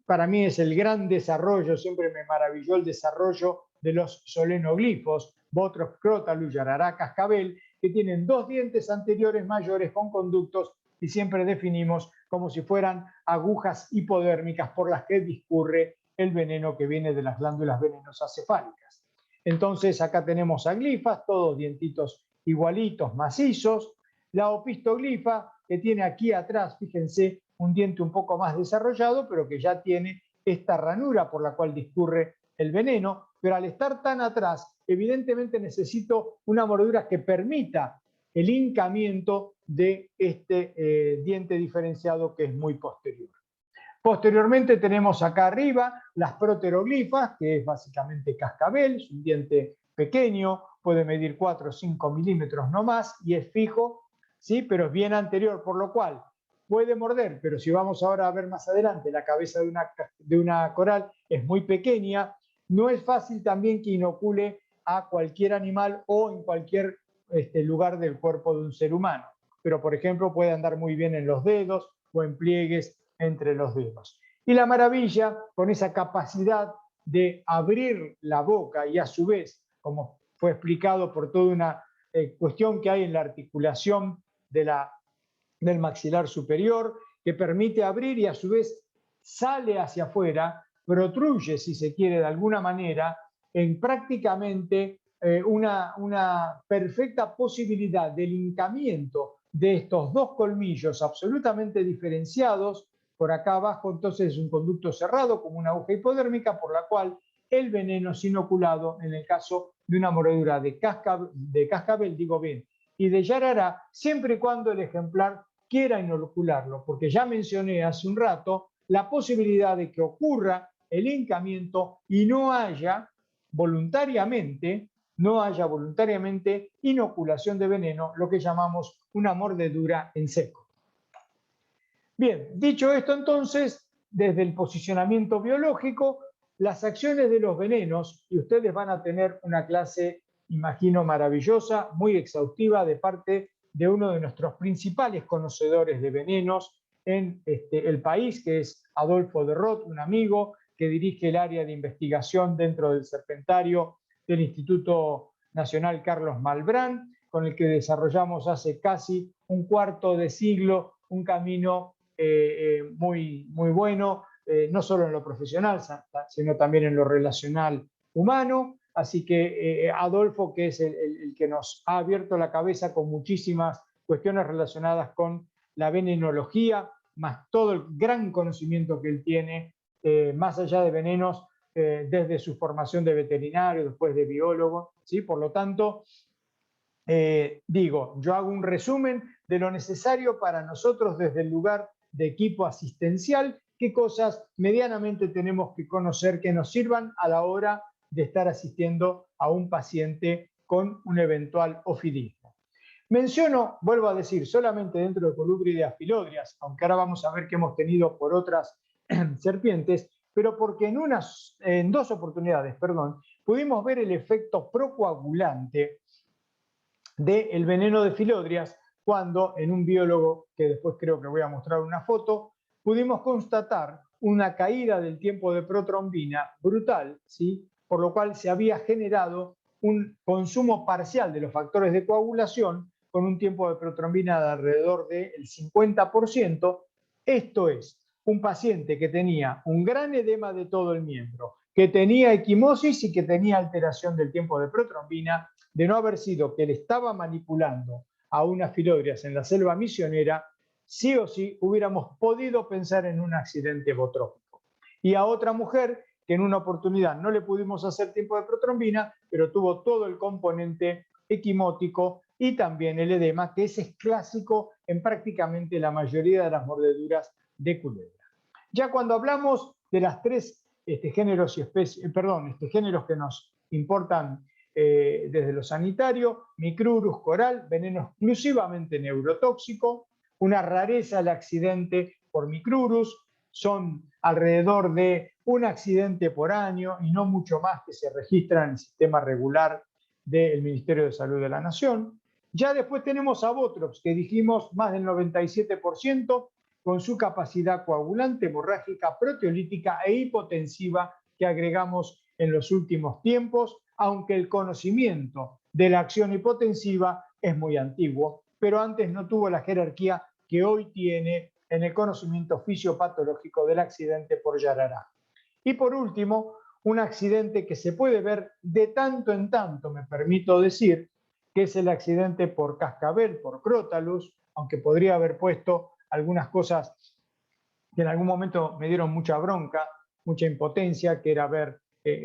para mí es el gran desarrollo, siempre me maravilló el desarrollo de los solenoglifos, Botrop, Crotalus, Yarará, Cascabel, que tienen dos dientes anteriores mayores con conductos y siempre definimos como si fueran agujas hipodérmicas por las que discurre el veneno que viene de las glándulas venenosas cefálicas. Entonces acá tenemos aglifas, todos dientitos igualitos, macizos. La opistoglifa, que tiene aquí atrás, fíjense, un diente un poco más desarrollado, pero que ya tiene esta ranura por la cual discurre el veneno, pero al estar tan atrás, evidentemente necesito una mordedura que permita el hincamiento de este diente diferenciado que es muy posterior. Posteriormente tenemos acá arriba las proteroglifas, que es básicamente cascabel, es un diente pequeño, puede medir 4 o 5 milímetros no más y es fijo, ¿sí? Pero es bien anterior, por lo cual puede morder, pero si vamos ahora a ver más adelante, la cabeza de una coral es muy pequeña, no es fácil también que inocule a cualquier animal o en cualquier lugar del cuerpo de un ser humano, pero por ejemplo puede andar muy bien en los dedos o en pliegues entre los dedos. Y la maravilla, con esa capacidad de abrir la boca y a su vez, como fue explicado por toda una cuestión que hay en la articulación del maxilar superior, que permite abrir y a su vez sale hacia afuera, protruye, si se quiere, de alguna manera, en prácticamente una perfecta posibilidad del hincamiento de estos dos colmillos absolutamente diferenciados. Por acá abajo entonces es un conducto cerrado como una aguja hipodérmica por la cual el veneno es inoculado en el caso de una mordedura de cascabel, digo bien, y de yarará, siempre y cuando el ejemplar quiera inocularlo, porque ya mencioné hace un rato la posibilidad de que ocurra el hincamiento y no haya voluntariamente inoculación de veneno, lo que llamamos una mordedura en seco. Bien, dicho esto entonces, desde el posicionamiento biológico, las acciones de los venenos, y ustedes van a tener una clase, imagino, maravillosa, muy exhaustiva de parte de uno de nuestros principales conocedores de venenos en el país, que es Adolfo de Roth, un amigo que dirige el área de investigación dentro del Serpentario del Instituto Nacional Carlos Malbrán, con el que desarrollamos hace casi un cuarto de siglo un camino muy, muy bueno, no solo en lo profesional, sino también en lo relacional humano. Así que Adolfo, que es el que nos ha abierto la cabeza con muchísimas cuestiones relacionadas con la venenología, más todo el gran conocimiento que él tiene, más allá de venenos, desde su formación de veterinario, después de biólogo, ¿sí? Por lo tanto, yo hago un resumen de lo necesario para nosotros desde el lugar de equipo asistencial, qué cosas medianamente tenemos que conocer que nos sirvan a la hora de estar asistiendo a un paciente con un eventual ofidismo. Menciono, vuelvo a decir, solamente dentro de Colubridae filodrias, aunque ahora vamos a ver que hemos tenido por otras serpientes, pero porque en dos oportunidades, pudimos ver el efecto procoagulante del veneno de filodrias cuando en un biólogo, que después creo que voy a mostrar una foto, pudimos constatar una caída del tiempo de protrombina brutal, ¿sí? Por lo cual se había generado un consumo parcial de los factores de coagulación con un tiempo de protrombina de alrededor del 50%. Esto es, un paciente que tenía un gran edema de todo el miembro, que tenía equimosis y que tenía alteración del tiempo de protrombina, de no haber sido que le estaba manipulando a unas filodrias en la selva misionera, sí o sí hubiéramos podido pensar en un accidente botrópico. Y a otra mujer que en una oportunidad no le pudimos hacer tiempo de protrombina, pero tuvo todo el componente equimótico y también el edema, que ese es clásico en prácticamente la mayoría de las mordeduras de culebra. Ya cuando hablamos de las tres géneros y especies, géneros que nos importan desde lo sanitario, Micrurus coral, veneno exclusivamente neurotóxico, una rareza el accidente por Micrurus, son alrededor de un accidente por año y no mucho más que se registra en el sistema regular del Ministerio de Salud de la Nación. Ya después tenemos a Botrops, que dijimos más del 97%, con su capacidad coagulante, hemorrágica, proteolítica e hipotensiva que agregamos en los últimos tiempos, aunque el conocimiento de la acción hipotensiva es muy antiguo, pero antes no tuvo la jerarquía que hoy tiene en el conocimiento fisiopatológico del accidente por Yarará. Y por último, un accidente que se puede ver de tanto en tanto, me permito decir, que es el accidente por cascabel, por Crotalus, aunque podría haber puesto algunas cosas que en algún momento me dieron mucha bronca, mucha impotencia, que era ver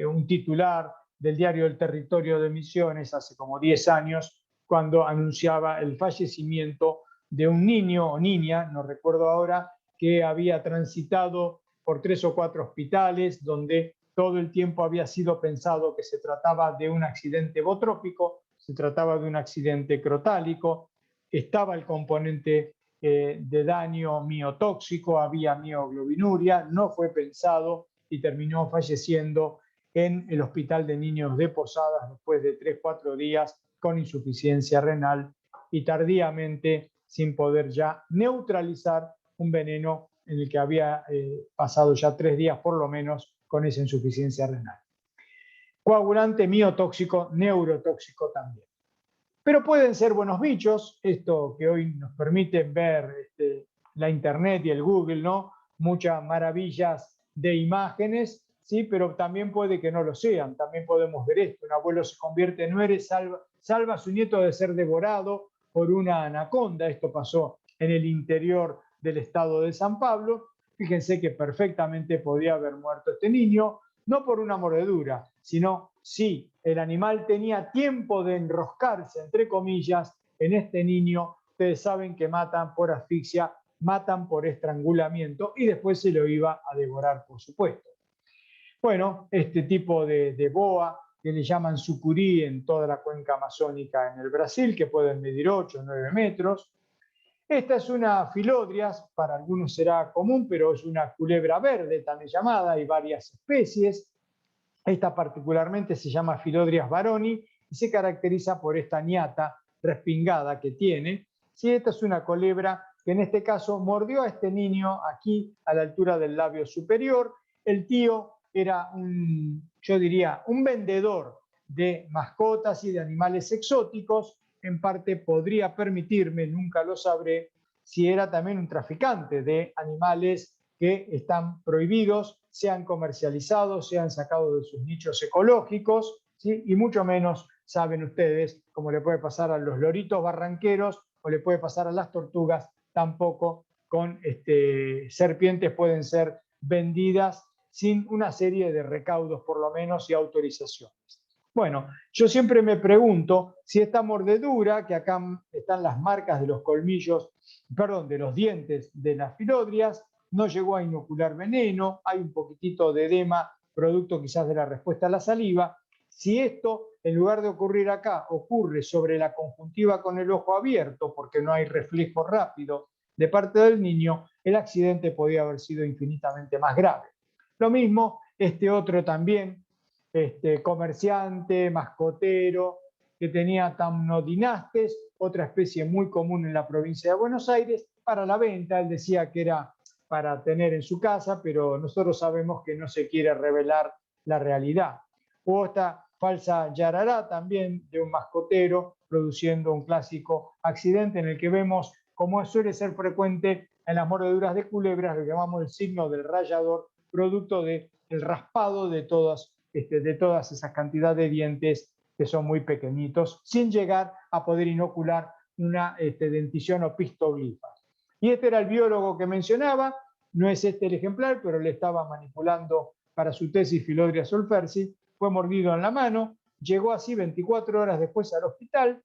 un titular del diario El Territorio de Misiones hace como 10 años, cuando anunciaba el fallecimiento de un niño o niña, no recuerdo ahora, que había transitado por 3 o 4 hospitales, donde todo el tiempo había sido pensado que se trataba de un accidente botrópico, se trataba de un accidente crotálico, estaba el componente de daño miotóxico, había mioglobinuria, no fue pensado y terminó falleciendo en el Hospital de Niños de Posadas después de 3-4 días con insuficiencia renal y tardíamente sin poder ya neutralizar un veneno en el que había pasado ya 3 días por lo menos con esa insuficiencia renal. Coagulante miotóxico, neurotóxico también. Pero pueden ser buenos bichos, esto que hoy nos permite ver la internet y el Google, ¿no? Muchas maravillas de imágenes, ¿sí? Pero también puede que no lo sean. También podemos ver esto: un abuelo se convierte en héroe, salva a su nieto de ser devorado por una anaconda. Esto pasó en el interior del estado de San Pablo. Fíjense que perfectamente podía haber muerto este niño, no por una mordedura, sino si el animal tenía tiempo de enroscarse, entre comillas, en este niño. Ustedes saben que matan por asfixia, matan por estrangulamiento y después se lo iba a devorar, por supuesto. Bueno, este tipo de boa, que le llaman sucurí en toda la cuenca amazónica en el Brasil, que pueden medir 8 o 9 metros. Esta es una Philodrias, para algunos será común, pero es una culebra verde, también llamada, hay varias especies. Esta particularmente se llama Philodrias baroni y se caracteriza por esta ñata respingada que tiene. Sí, esta es una culebra que en este caso mordió a este niño aquí a la altura del labio superior. El tío era yo diría, un vendedor de mascotas y de animales exóticos. En parte podría permitirme, nunca lo sabré, si era también un traficante de animales que están prohibidos, sean comercializados, sean sacados de sus nichos ecológicos, ¿sí? Y mucho menos saben ustedes, como le puede pasar a los loritos barranqueros o le puede pasar a las tortugas, tampoco con serpientes pueden ser vendidas sin una serie de recaudos por lo menos y autorizaciones. Bueno, yo siempre me pregunto si esta mordedura, que acá están las marcas de los colmillos, perdón, de los dientes de las Philodrias, no llegó a inocular veneno, hay un poquitito de edema, producto quizás de la respuesta a la saliva. Si esto, en lugar de ocurrir acá, ocurre sobre la conjuntiva con el ojo abierto, porque no hay reflejo rápido de parte del niño, el accidente podría haber sido infinitamente más grave. Lo mismo, este otro también, comerciante, mascotero, que tenía Thamnodinastes, otra especie muy común en la provincia de Buenos Aires, para la venta. Él decía que era para tener en su casa, pero nosotros sabemos que no se quiere revelar la realidad. O esta falsa Yarará también de un mascotero produciendo un clásico accidente en el que vemos, como suele ser frecuente en las mordeduras de culebras, lo que llamamos el signo del rayador, producto del raspado de todas esas cantidades de dientes que son muy pequeñitos, sin llegar a poder inocular una dentición o pistoglifas. Y este era el biólogo que mencionaba, no es este el ejemplar, pero le estaba manipulando para su tesis Philodria solfersi, fue mordido en la mano, llegó así 24 horas después al hospital,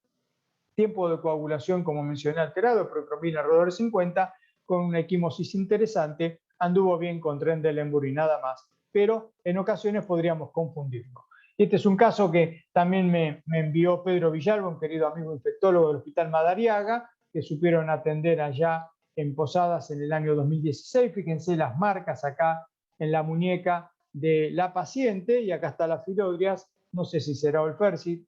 tiempo de coagulación, como mencioné, alterado, protrombina alrededor de 50, con una equimosis interesante, anduvo bien con Trendelenburg y nada más, pero en ocasiones podríamos confundirlo. Este es un caso que también me envió Pedro Villalba, un querido amigo infectólogo del Hospital Madariaga, que supieron atender allá en Posadas en el año 2016. Fíjense las marcas acá en la muñeca de la paciente, y acá está la Philodrias, no sé si será Olfersi,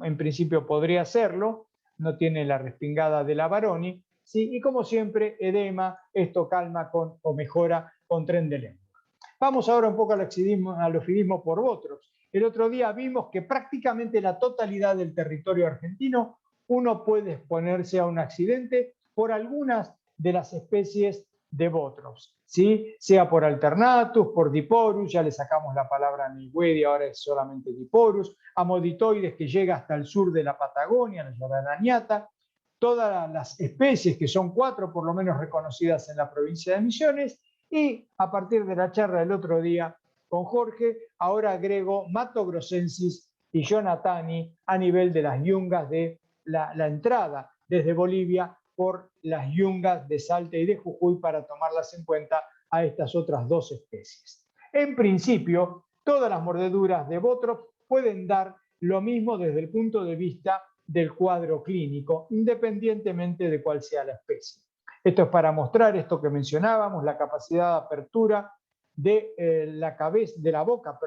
en principio podría serlo, no tiene la respingada de la Baroni, ¿sí? Y como siempre, edema, esto calma con, o mejora con Trendelenburg. Vamos ahora un poco al ofidismo por Botrops. El otro día vimos que prácticamente la totalidad del territorio argentino uno puede exponerse a un accidente por algunas de las especies de Botrops, ¿sí? Sea por alternatus, por diporus, ya le sacamos la palabra Nigüedi, ahora es solamente diporus, amoditoides que llega hasta el sur de la Patagonia, la yararaniata, todas las especies, que son 4 por lo menos reconocidas en la provincia de Misiones, y a partir de la charla del otro día con Jorge, ahora agrego Matogrossensis y Jonatani a nivel de las yungas de la entrada desde Bolivia por las yungas de Salta y de Jujuy, para tomarlas en cuenta a estas otras 2 especies. En principio, todas las mordeduras de Botrops pueden dar lo mismo desde el punto de vista del cuadro clínico, independientemente de cuál sea la especie. Esto es para mostrar esto que mencionábamos, la capacidad de apertura de la boca,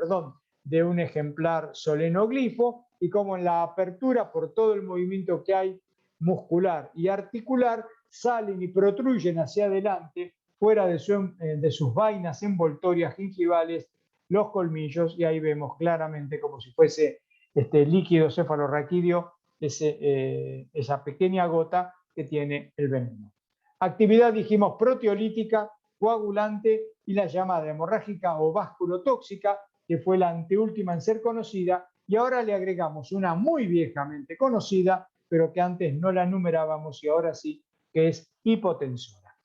de un ejemplar solenoglifo, y como en la apertura, por todo el movimiento que hay muscular y articular, salen y protruyen hacia adelante, fuera de sus vainas envoltorias gingivales, los colmillos, y ahí vemos claramente como si fuese líquido cefalorraquídeo, esa pequeña gota que tiene el veneno. Actividad, dijimos, proteolítica, coagulante y la llamada hemorrágica o vasculotóxica, que fue la anteúltima en ser conocida, y ahora le agregamos una muy viejamente conocida, pero que antes no la numerábamos y ahora sí, que es hipotensora.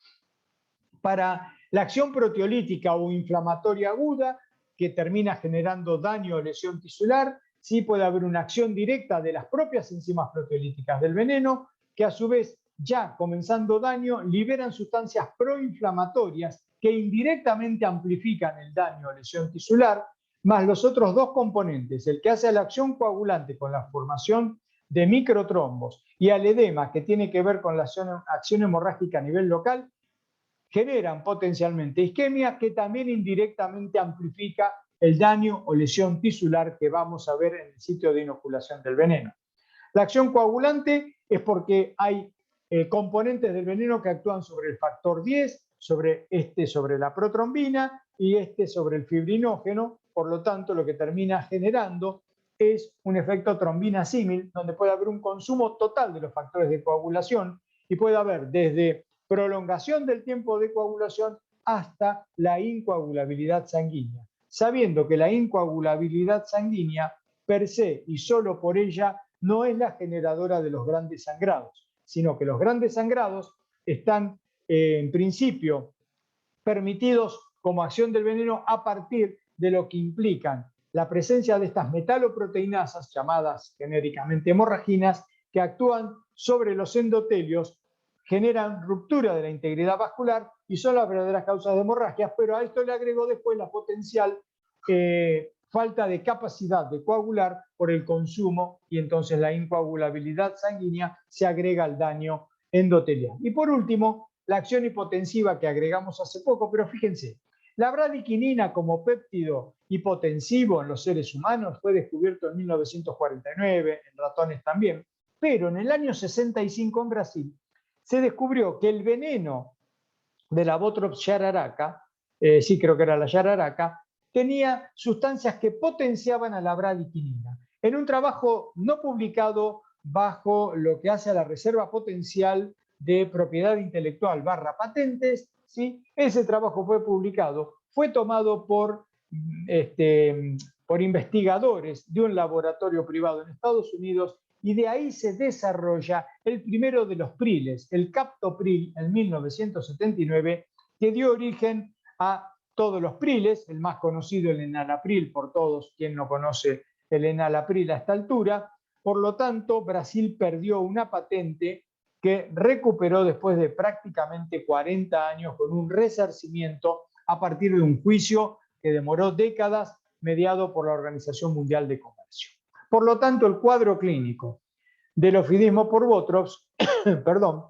Para la acción proteolítica o inflamatoria aguda, que termina generando daño o lesión tisular, sí puede haber una acción directa de las propias enzimas proteolíticas del veneno, que a su vez, ya comenzando daño, liberan sustancias proinflamatorias que indirectamente amplifican el daño o lesión tisular, más los otros 2 componentes, el que hace la acción coagulante con la formación de microtrombos y al edema, que tiene que ver con la acción hemorrágica a nivel local, generan potencialmente isquemia, que también indirectamente amplifica el daño o lesión tisular que vamos a ver en el sitio de inoculación del veneno. La acción coagulante es porque hay componentes del veneno que actúan sobre el factor 10, sobre la protrombina y sobre el fibrinógeno. Por lo tanto, lo que termina generando es un efecto trombina símil, donde puede haber un consumo total de los factores de coagulación y puede haber desde prolongación del tiempo de coagulación hasta la incoagulabilidad sanguínea, sabiendo que la incoagulabilidad sanguínea per se y solo por ella no es la generadora de los grandes sangrados, sino que los grandes sangrados están en principio permitidos como acción del veneno a partir de lo que implican la presencia de estas metaloproteinasas, llamadas genéricamente hemorraginas, que actúan sobre los endotelios, generan ruptura de la integridad vascular y son las verdaderas causas de hemorragias, pero a esto le agrego después la potencial falta de capacidad de coagular por el consumo, y entonces la incoagulabilidad sanguínea se agrega al daño endotelial. Y por último, la acción hipotensiva que agregamos hace poco, pero fíjense, la bradiquinina como péptido hipotensivo en los seres humanos fue descubierto en 1949, en ratones también, pero en el año 65 en Brasil se descubrió que el veneno de la Botrops yararaca, sí creo que era la yararaca, tenía sustancias que potenciaban a la bradiquinina. En un trabajo no publicado bajo lo que hace a la reserva potencial de propiedad intelectual / patentes, ¿sí? Ese trabajo fue publicado, fue tomado por investigadores de un laboratorio privado en Estados Unidos, y de ahí se desarrolla el primero de los priles, el captopril, en 1979, que dio origen a todos los priles, el más conocido el enalapril por todos, quien no conoce el enalapril a esta altura. Por lo tanto, Brasil perdió una patente que recuperó después de prácticamente 40 años con un resarcimiento a partir de un juicio que demoró décadas, mediado por la Organización Mundial de Comercio. Por lo tanto, el cuadro clínico del ofidismo por Botrops, perdón,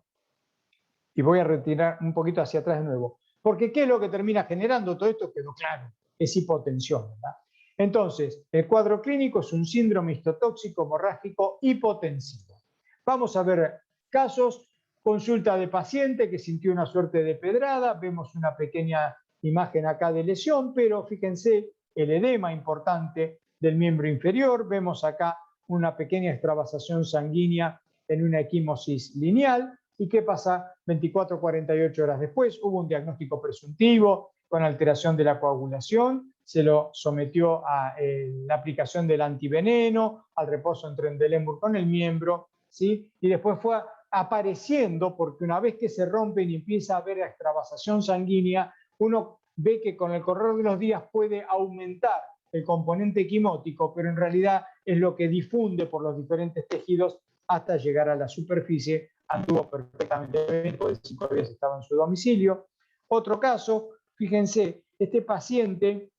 y voy a retirar un poquito hacia atrás de nuevo, porque ¿qué es lo que termina generando todo esto? Quedó claro, es hipotensión, ¿verdad? Entonces, el cuadro clínico es un síndrome histotóxico hemorrágico hipotensivo. Vamos a ver casos, consulta de paciente que sintió una suerte de pedrada, vemos una pequeña imagen acá de lesión, pero fíjense el edema importante del miembro inferior, vemos acá una pequeña extravasación sanguínea en una equimosis lineal. ¿Y qué pasa 24 o 48 horas después? Hubo un diagnóstico presuntivo con alteración de la coagulación, se lo sometió a la aplicación del antiveneno, al reposo en Trendelenburg con el miembro, ¿sí? Y después fue apareciendo, porque una vez que se rompen y empieza a haber extravasación sanguínea, uno ve que con el correr de los días puede aumentar el componente quimótico, pero en realidad es lo que difunde por los diferentes tejidos hasta llegar a la superficie. Anduvo perfectamente bien, porque 5 días estaba en su domicilio. Otro caso, fíjense, este paciente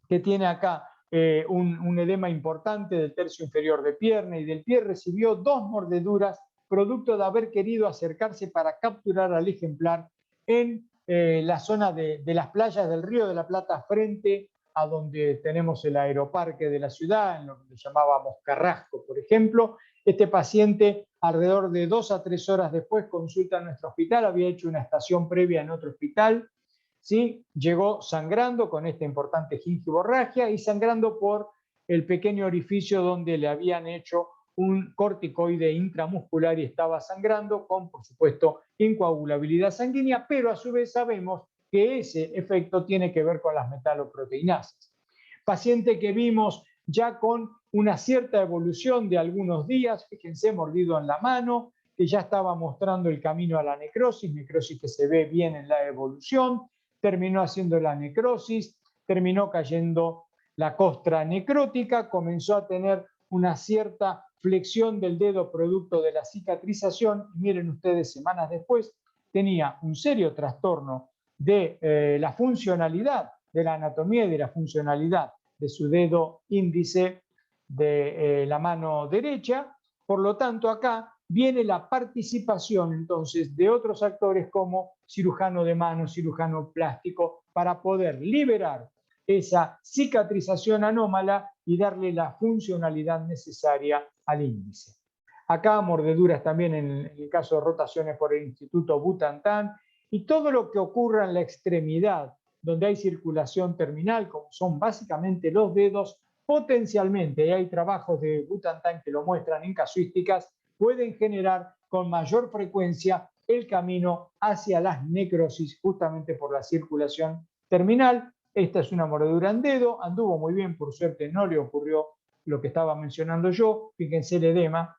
que tiene acá un edema importante del tercio inferior de pierna y del pie, recibió 2 mordeduras producto de haber querido acercarse para capturar al ejemplar en la zona de las playas del Río de la Plata, frente a donde tenemos el aeroparque de la ciudad, en lo que llamábamos Carrasco, por ejemplo. Este paciente, alrededor de 2 a 3 horas después, consulta en nuestro hospital, había hecho una estación previa en otro hospital, ¿sí? Llegó sangrando con esta importante gingivorragia y sangrando por el pequeño orificio donde le habían hecho un corticoide intramuscular y estaba sangrando con, por supuesto, incoagulabilidad sanguínea, pero a su vez sabemos que ese efecto tiene que ver con las metaloproteinasas. Paciente que vimos ya con una cierta evolución de algunos días, fíjense, mordido en la mano, que ya estaba mostrando el camino a la necrosis que se ve bien en la evolución, terminó haciendo la necrosis, terminó cayendo la costra necrótica, comenzó a tener una cierta flexión del dedo producto de la cicatrización, y miren ustedes, semanas después tenía un serio trastorno de la funcionalidad, de la anatomía y de la funcionalidad de su dedo índice de la mano derecha. Por lo tanto, acá viene la participación entonces de otros actores como cirujano de mano, cirujano plástico, para poder liberar esa cicatrización anómala y darle la funcionalidad necesaria al índice. Acá mordeduras también en el caso de rotaciones por el Instituto Butantan, y todo lo que ocurra en la extremidad donde hay circulación terminal, como son básicamente los dedos, potencialmente, y hay trabajos de Butantan que lo muestran en casuísticas, pueden generar con mayor frecuencia el camino hacia las necrosis, justamente por la circulación terminal. Esta es una mordedura en dedo, anduvo muy bien, por suerte no le ocurrió lo que estaba mencionando yo, fíjense el edema.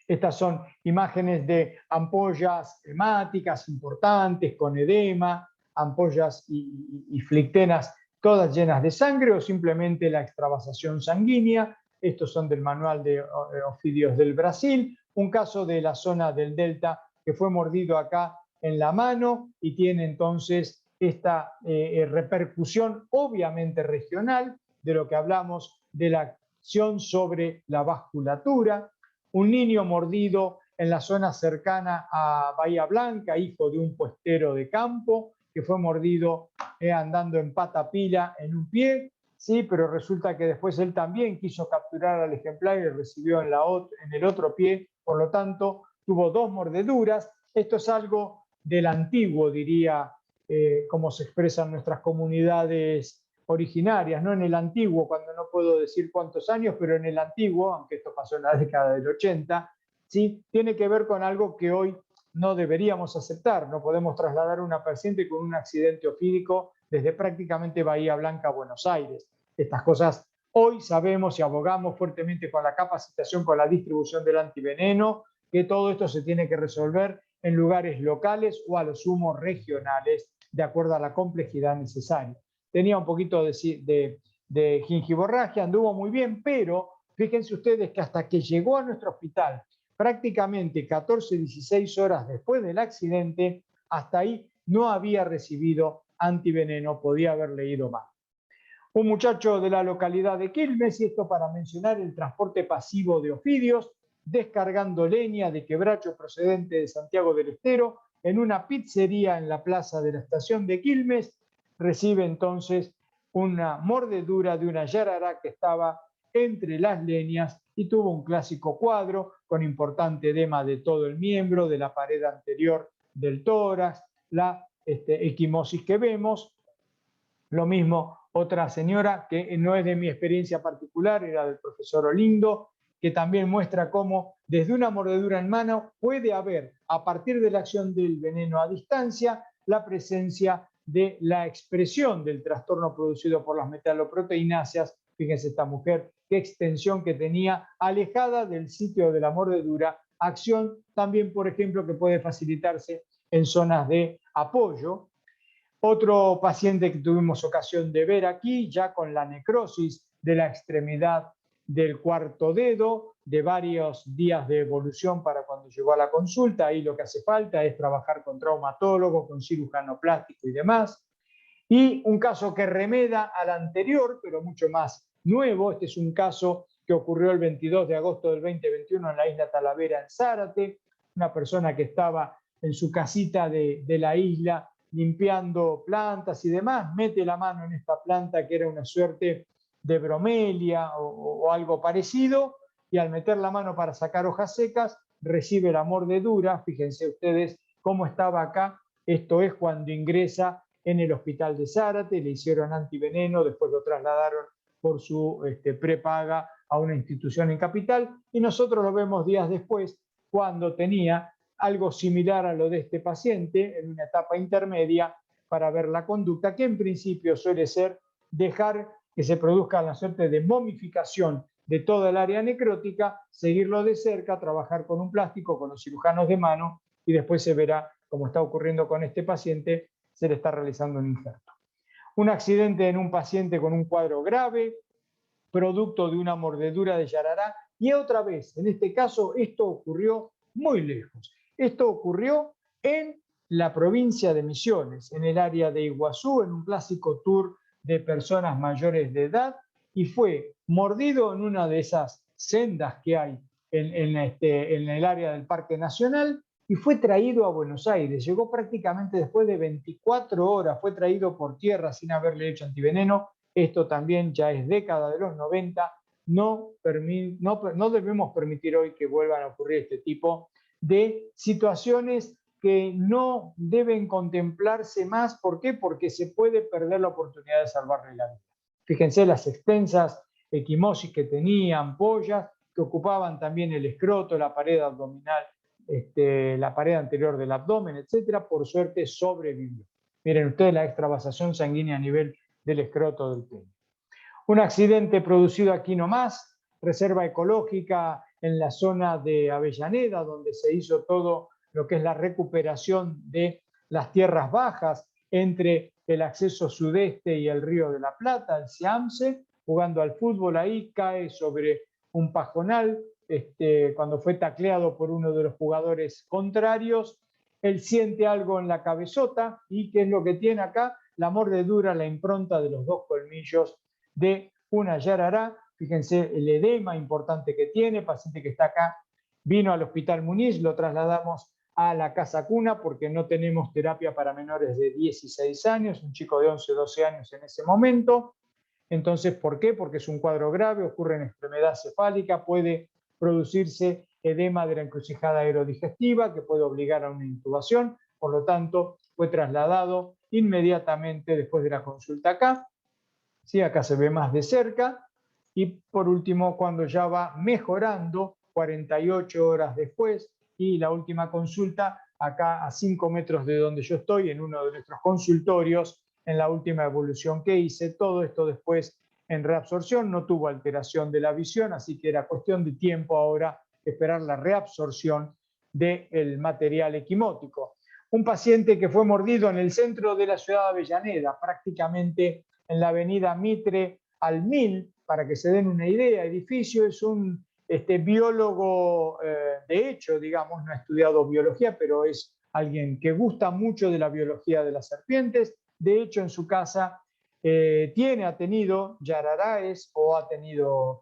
Estas son imágenes de ampollas hemáticas importantes con edema, ampollas y flictenas todas llenas de sangre o simplemente la extravasación sanguínea. Estos son del manual de ofidios del Brasil. Un caso de la zona del delta que fue mordido acá en la mano y tiene entonces esta repercusión obviamente regional de lo que hablamos de la acción sobre la vasculatura. Un niño mordido en la zona cercana a Bahía Blanca, hijo de un puestero de campo, que fue mordido andando en pata pila en un pie, sí, pero resulta que después él también quiso capturar al ejemplar y recibió en el otro pie, por lo tanto tuvo 2 mordeduras. Esto es algo del antiguo, diría, como se expresan nuestras comunidades originarias, no en el antiguo, cuando no puedo decir cuántos años, pero en el antiguo, aunque esto pasó en la década del 80, ¿sí? Tiene que ver con algo que hoy no deberíamos aceptar. No podemos trasladar a una paciente con un accidente ofídico desde prácticamente Bahía Blanca a Buenos Aires. Estas cosas hoy sabemos y abogamos fuertemente con la capacitación, con la distribución del antiveneno, que todo esto se tiene que resolver en lugares locales o a lo sumo regionales de acuerdo a la complejidad necesaria. Tenía un poquito de gingivorragia, anduvo muy bien, pero fíjense ustedes que hasta que llegó a nuestro hospital, prácticamente 14, 16 horas después del accidente, hasta ahí no había recibido antiveneno, podía haberle ido mal. Un muchacho de la localidad de Quilmes, y esto para mencionar el transporte pasivo de ofidios, descargando leña de quebracho procedente de Santiago del Estero en una pizzería en la plaza de la estación de Quilmes, recibe entonces una mordedura de una yarará que estaba entre las leñas y tuvo un clásico cuadro con importante edema de todo el miembro, de la pared anterior del tórax, la equimosis que vemos. Lo mismo otra señora que no es de mi experiencia particular, era del profesor Olindo, que también muestra cómo desde una mordedura en mano puede haber, a partir de la acción del veneno a distancia, la presencia de la expresión del trastorno producido por las metaloproteináceas. Fíjense esta mujer, qué extensión que tenía alejada del sitio de la mordedura, acción también, por ejemplo, que puede facilitarse en zonas de apoyo. Otro paciente que tuvimos ocasión de ver aquí, ya con la necrosis de la extremidad del cuarto dedo, de varios días de evolución para cuando llegó a la consulta. Ahí lo que hace falta es trabajar con traumatólogo, con cirujano plástico y demás. Y un caso que remeda al anterior, pero mucho más nuevo. Este es un caso que ocurrió el 22 de agosto del 2021 en la isla Talavera, en Zárate. Una persona que estaba en su casita de la isla limpiando plantas y demás, mete la mano en esta planta que era una suerte de bromelia o algo parecido, y al meter la mano para sacar hojas secas, recibe la mordedura. Fíjense ustedes cómo estaba acá. Esto es cuando ingresa en el hospital de Zárate, le hicieron antiveneno, después lo trasladaron por su prepaga a una institución en Capital, y nosotros lo vemos días después, cuando tenía algo similar a lo de este paciente, en una etapa intermedia, para ver la conducta, que en principio suele ser dejar que se produzca la suerte de momificación de toda el área necrótica, seguirlo de cerca, trabajar con un plástico, con los cirujanos de mano, y después se verá, como está ocurriendo con este paciente, se le está realizando un injerto. Un accidente en un paciente con un cuadro grave, producto de una mordedura de yarará, y otra vez, en este caso, esto ocurrió muy lejos. Esto ocurrió en la provincia de Misiones, en el área de Iguazú, en un clásico tour de personas mayores de edad, y fue mordido en una de esas sendas que hay en el área del Parque Nacional, y fue traído a Buenos Aires. Llegó prácticamente después de 24 horas, fue traído por tierra sin haberle hecho antiveneno. Esto también ya es década de los 90. No debemos permitir hoy que vuelvan a ocurrir este tipo de situaciones que no deben contemplarse más. ¿Por qué? Porque se puede perder la oportunidad de salvarle la vida. Fíjense las extensas equimosis que tenía, ampollas que ocupaban también el escroto, la pared abdominal, la pared anterior del abdomen, etcétera. Por suerte sobrevivió. Miren ustedes la extravasación sanguínea a nivel del escroto del pene. Un accidente producido aquí nomás, reserva ecológica en la zona de Avellaneda, donde se hizo todo lo que es la recuperación de las tierras bajas entre el acceso sudeste y el Río de la Plata, el Siamse, jugando al fútbol ahí, cae sobre un pajonal, cuando fue tacleado por uno de los jugadores contrarios. Él siente algo en la cabezota, y ¿qué es lo que tiene acá? La mordedura, la impronta de los dos colmillos de una yarará. Fíjense el edema importante que tiene, paciente que está acá, vino al Hospital Muniz, lo trasladamos a la Casa Cuna porque no tenemos terapia para menores de 16 años, un chico de 11, 12 años en ese momento. Entonces, ¿por qué? Porque es un cuadro grave, ocurre en extremidad cefálica, puede producirse edema de la encrucijada aerodigestiva que puede obligar a una intubación. Por lo tanto, fue trasladado inmediatamente después de la consulta acá. ¿Sí? Acá se ve más de cerca. Y por último, cuando ya va mejorando, 48 horas después, y la última consulta acá a 5 metros de donde yo estoy, en uno de nuestros consultorios, en la última evolución que hice. Todo esto después en reabsorción, no tuvo alteración de la visión, así que era cuestión de tiempo ahora esperar la reabsorción del material equimótico. un paciente que fue mordido en el centro de la ciudad de Avellaneda, prácticamente en la avenida Mitre al 1000, para que se den una idea. Edificio es un biólogo de hecho, digamos, no ha estudiado biología, pero es alguien que gusta mucho de la biología de las serpientes. De hecho, en su casa ha tenido yararaes o ha tenido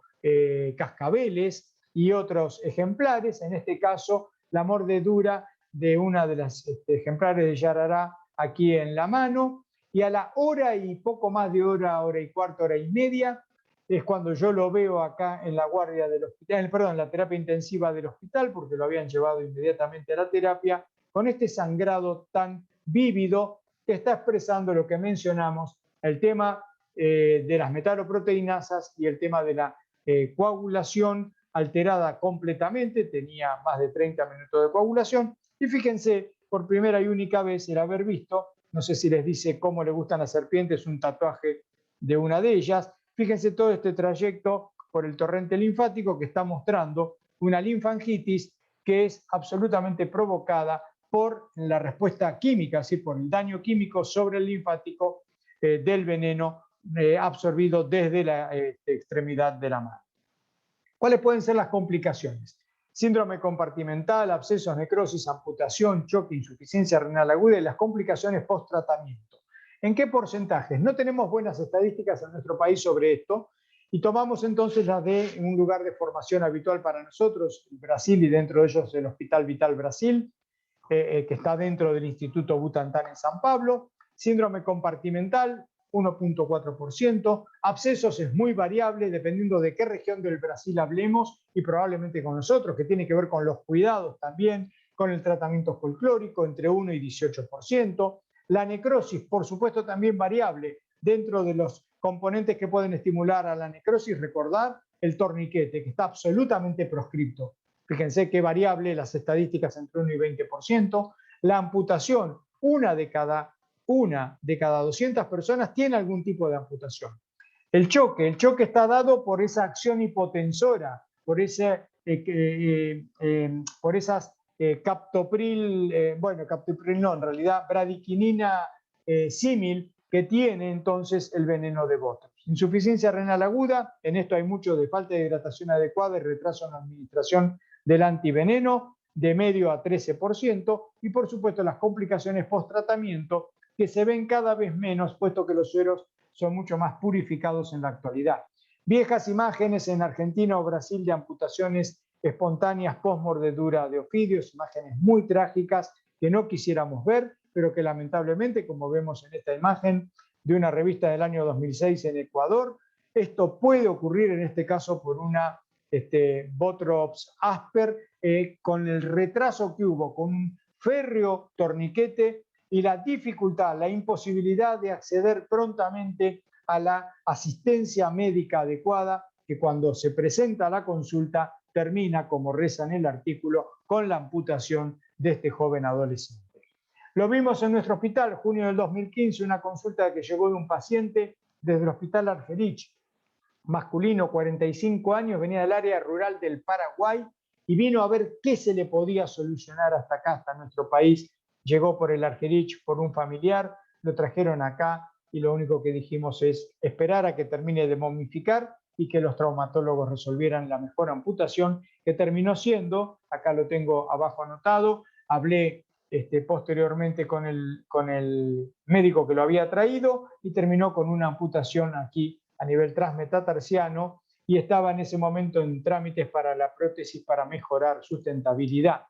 cascabeles y otros ejemplares. En este caso, la mordedura de una de las ejemplares de yarará aquí en la mano, y a la hora y poco más de hora y cuarto, hora y media, es cuando yo lo veo acá en la guardia del hospital, perdón, en la terapia intensiva del hospital, porque lo habían llevado inmediatamente a la terapia, con este sangrado tan vívido que está expresando lo que mencionamos, el tema de las metaloproteinasas y el tema de la coagulación alterada completamente. Tenía más de 30 minutos de coagulación, y fíjense, por primera y única vez el haber visto, no sé si les dice cómo le gustan las serpientes, un tatuaje de una de ellas. Fíjense todo este trayecto por el torrente linfático que está mostrando una linfangitis que es absolutamente provocada por la respuesta química, ¿sí? Por el daño químico sobre el linfático del veneno absorbido desde la extremidad de la mano. ¿Cuáles pueden ser las complicaciones? Síndrome compartimental, abscesos, necrosis, amputación, choque, insuficiencia renal aguda y las complicaciones post-tratamiento. ¿En qué porcentajes? No tenemos buenas estadísticas en nuestro país sobre esto, y tomamos entonces las de un lugar de formación habitual para nosotros, Brasil, y dentro de ellos el Hospital Vital Brasil, que está dentro del Instituto Butantan en San Pablo. Síndrome compartimental, 1.4%. Abscesos es muy variable dependiendo de qué región del Brasil hablemos, y probablemente con nosotros, que tiene que ver con los cuidados también, con el tratamiento folclórico, entre 1 y 18%. La necrosis, por supuesto, también variable. Dentro de los componentes que pueden estimular a la necrosis, recordar el torniquete, que está absolutamente proscripto. Fíjense qué variable, las estadísticas entre 1 y 20%. La amputación, una de cada 200 personas tiene algún tipo de amputación. El choque está dado por esa acción hipotensora, por esas captopril, captopril no, en realidad bradiquinina símil, que tiene entonces el veneno de Botox. Insuficiencia renal aguda, en esto hay mucho de falta de hidratación adecuada y retraso en la administración del antiveneno, de medio a 13%, y por supuesto las complicaciones post-tratamiento, que se ven cada vez menos, puesto que los sueros son mucho más purificados en la actualidad. Viejas imágenes en Argentina o Brasil de amputaciones espontáneas post-mordedura de ofidios, imágenes muy trágicas que no quisiéramos ver, pero que lamentablemente, como vemos en esta imagen de una revista del año 2006 en Ecuador, esto puede ocurrir en este caso por una Botrops asper, con el retraso que hubo, con un férreo torniquete y la dificultad, la imposibilidad de acceder prontamente a la asistencia médica adecuada, que cuando se presenta a la consulta termina, como reza en el artículo, con la amputación de este joven adolescente. Lo vimos en nuestro hospital, junio del 2015, una consulta que llegó de un paciente desde el Hospital Argerich, masculino, 45 años, venía del área rural del Paraguay y vino a ver qué se le podía solucionar hasta acá, hasta nuestro país. Llegó por el Argerich por un familiar, lo trajeron acá y lo único que dijimos es esperar a que termine de momificar y que los traumatólogos resolvieran la mejor amputación, que terminó siendo, acá lo tengo abajo anotado, hablé posteriormente con el médico que lo había traído y terminó con una amputación aquí a nivel transmetatarsiano, y estaba en ese momento en trámites para la prótesis para mejorar sustentabilidad.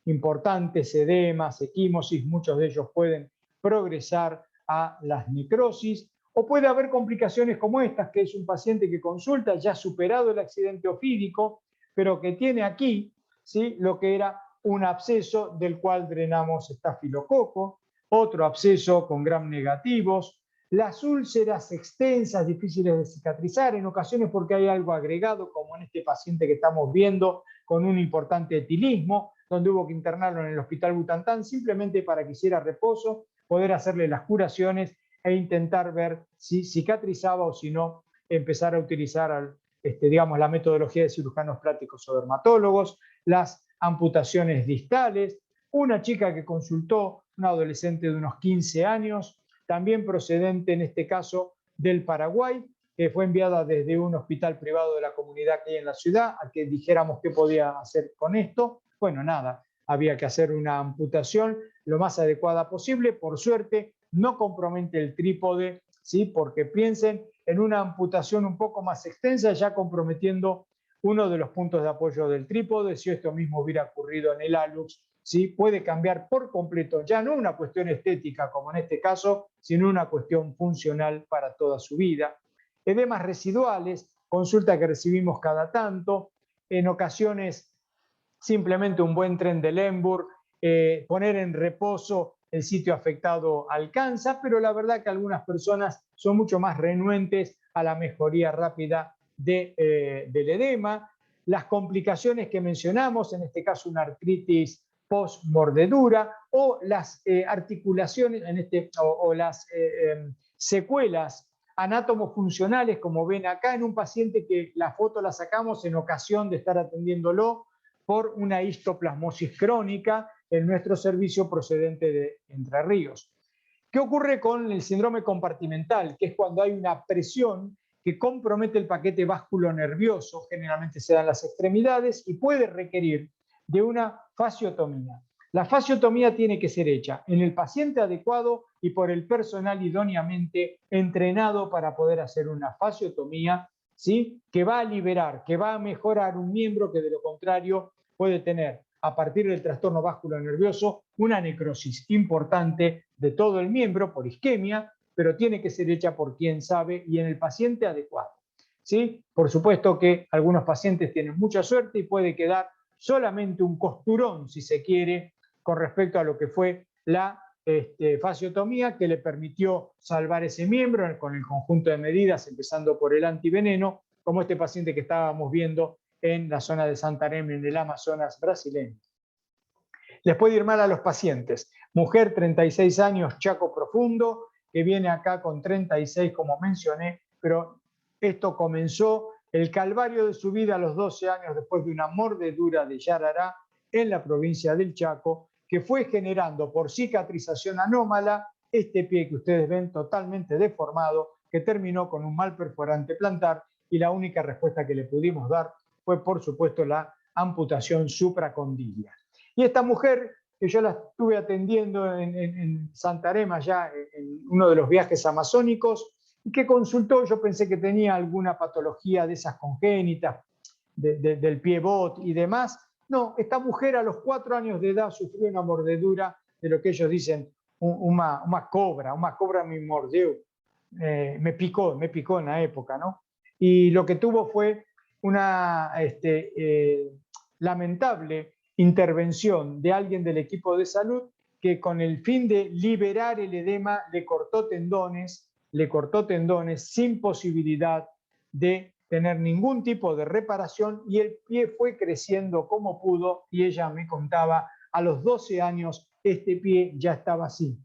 Importantes edemas, equimosis, muchos de ellos pueden progresar a las necrosis, o puede haber complicaciones como estas, que es un paciente que consulta ya superado el accidente ofídico, pero que tiene aquí, ¿sí?, lo que era un absceso del cual drenamos estafilococo, otro absceso con gram negativos, las úlceras extensas, difíciles de cicatrizar, en ocasiones porque hay algo agregado, como en este paciente que estamos viendo, con un importante etilismo, donde hubo que internarlo en el Hospital Butantan simplemente para que hiciera reposo, poder hacerle las curaciones e intentar ver si cicatrizaba o si no, empezar a utilizar la metodología de cirujanos plásticos o dermatólogos, las amputaciones distales. Una chica que consultó una adolescente de unos 15 años, también procedente en este caso del Paraguay, que fue enviada desde un hospital privado de la comunidad que hay en la ciudad a que dijéramos qué podía hacer con esto. Bueno, nada, había que hacer una amputación lo más adecuada posible. Por suerte, no compromete el trípode, ¿sí? Porque piensen en una amputación un poco más extensa, ya comprometiendo uno de los puntos de apoyo del trípode. Si esto mismo hubiera ocurrido en el hallux, ¿sí? Puede cambiar por completo, ya no una cuestión estética como en este caso, sino una cuestión funcional para toda su vida. Edemas residuales, consulta que recibimos cada tanto, en ocasiones simplemente un buen tren de Lemberg, poner en reposo el sitio afectado alcanza, pero la verdad que algunas personas son mucho más renuentes a la mejoría rápida del edema. Las complicaciones que mencionamos, en este caso una artritis post-mordedura, o las articulaciones o las secuelas anátomo-funcionales, como ven acá, en un paciente que la foto la sacamos en ocasión de estar atendiéndolo por una histoplasmosis crónica en nuestro servicio procedente de Entre Ríos. ¿Qué ocurre con el síndrome compartimental? Que es cuando hay una presión que compromete el paquete vasculonervioso, generalmente se da en las extremidades, y puede requerir de una fasciotomía. La fasciotomía tiene que ser hecha en el paciente adecuado y por el personal idóneamente entrenado para poder hacer una fasciotomía, ¿sí? Que va a liberar, que va a mejorar un miembro que de lo contrario puede tener, a partir del trastorno vasculonervioso, una necrosis importante de todo el miembro por isquemia, pero tiene que ser hecha por quien sabe y en el paciente adecuado, ¿sí? Por supuesto que algunos pacientes tienen mucha suerte y puede quedar solamente un costurón, si se quiere, con respecto a lo que fue la fasciotomía, que le permitió salvar ese miembro con el conjunto de medidas, empezando por el antiveneno, como este paciente que estábamos viendo en la zona de Santarém, en el Amazonas brasileño. Les puede ir mal a los pacientes. Mujer, 36 años, Chaco profundo, que viene acá con 36, como mencioné, pero esto comenzó el calvario de su vida a los 12 años después de una mordedura de Yarará en la provincia del Chaco, que fue generando por cicatrización anómala este pie que ustedes ven totalmente deformado, que terminó con un mal perforante plantar, y la única respuesta que le pudimos dar fue, por supuesto, la amputación supracondilia. Y esta mujer, que yo la estuve atendiendo en Santarém, allá en uno de los viajes amazónicos, y que consultó, yo pensé que tenía alguna patología de esas congénitas, del pie bot y demás. No, esta mujer a los 4 años de edad sufrió una mordedura de lo que ellos dicen una cobra me mordió, me picó en la época, ¿no? Y lo que tuvo fue una lamentable intervención de alguien del equipo de salud que con el fin de liberar el edema le cortó tendones sin posibilidad de tener ningún tipo de reparación, y el pie fue creciendo como pudo, y ella me contaba, a los 12 años este pie ya estaba así.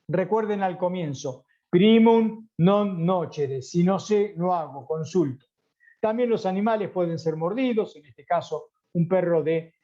Recuerden al comienzo, primum non nocere, si no sé, no hago, consulto. También los animales pueden ser mordidos, en este caso un perro de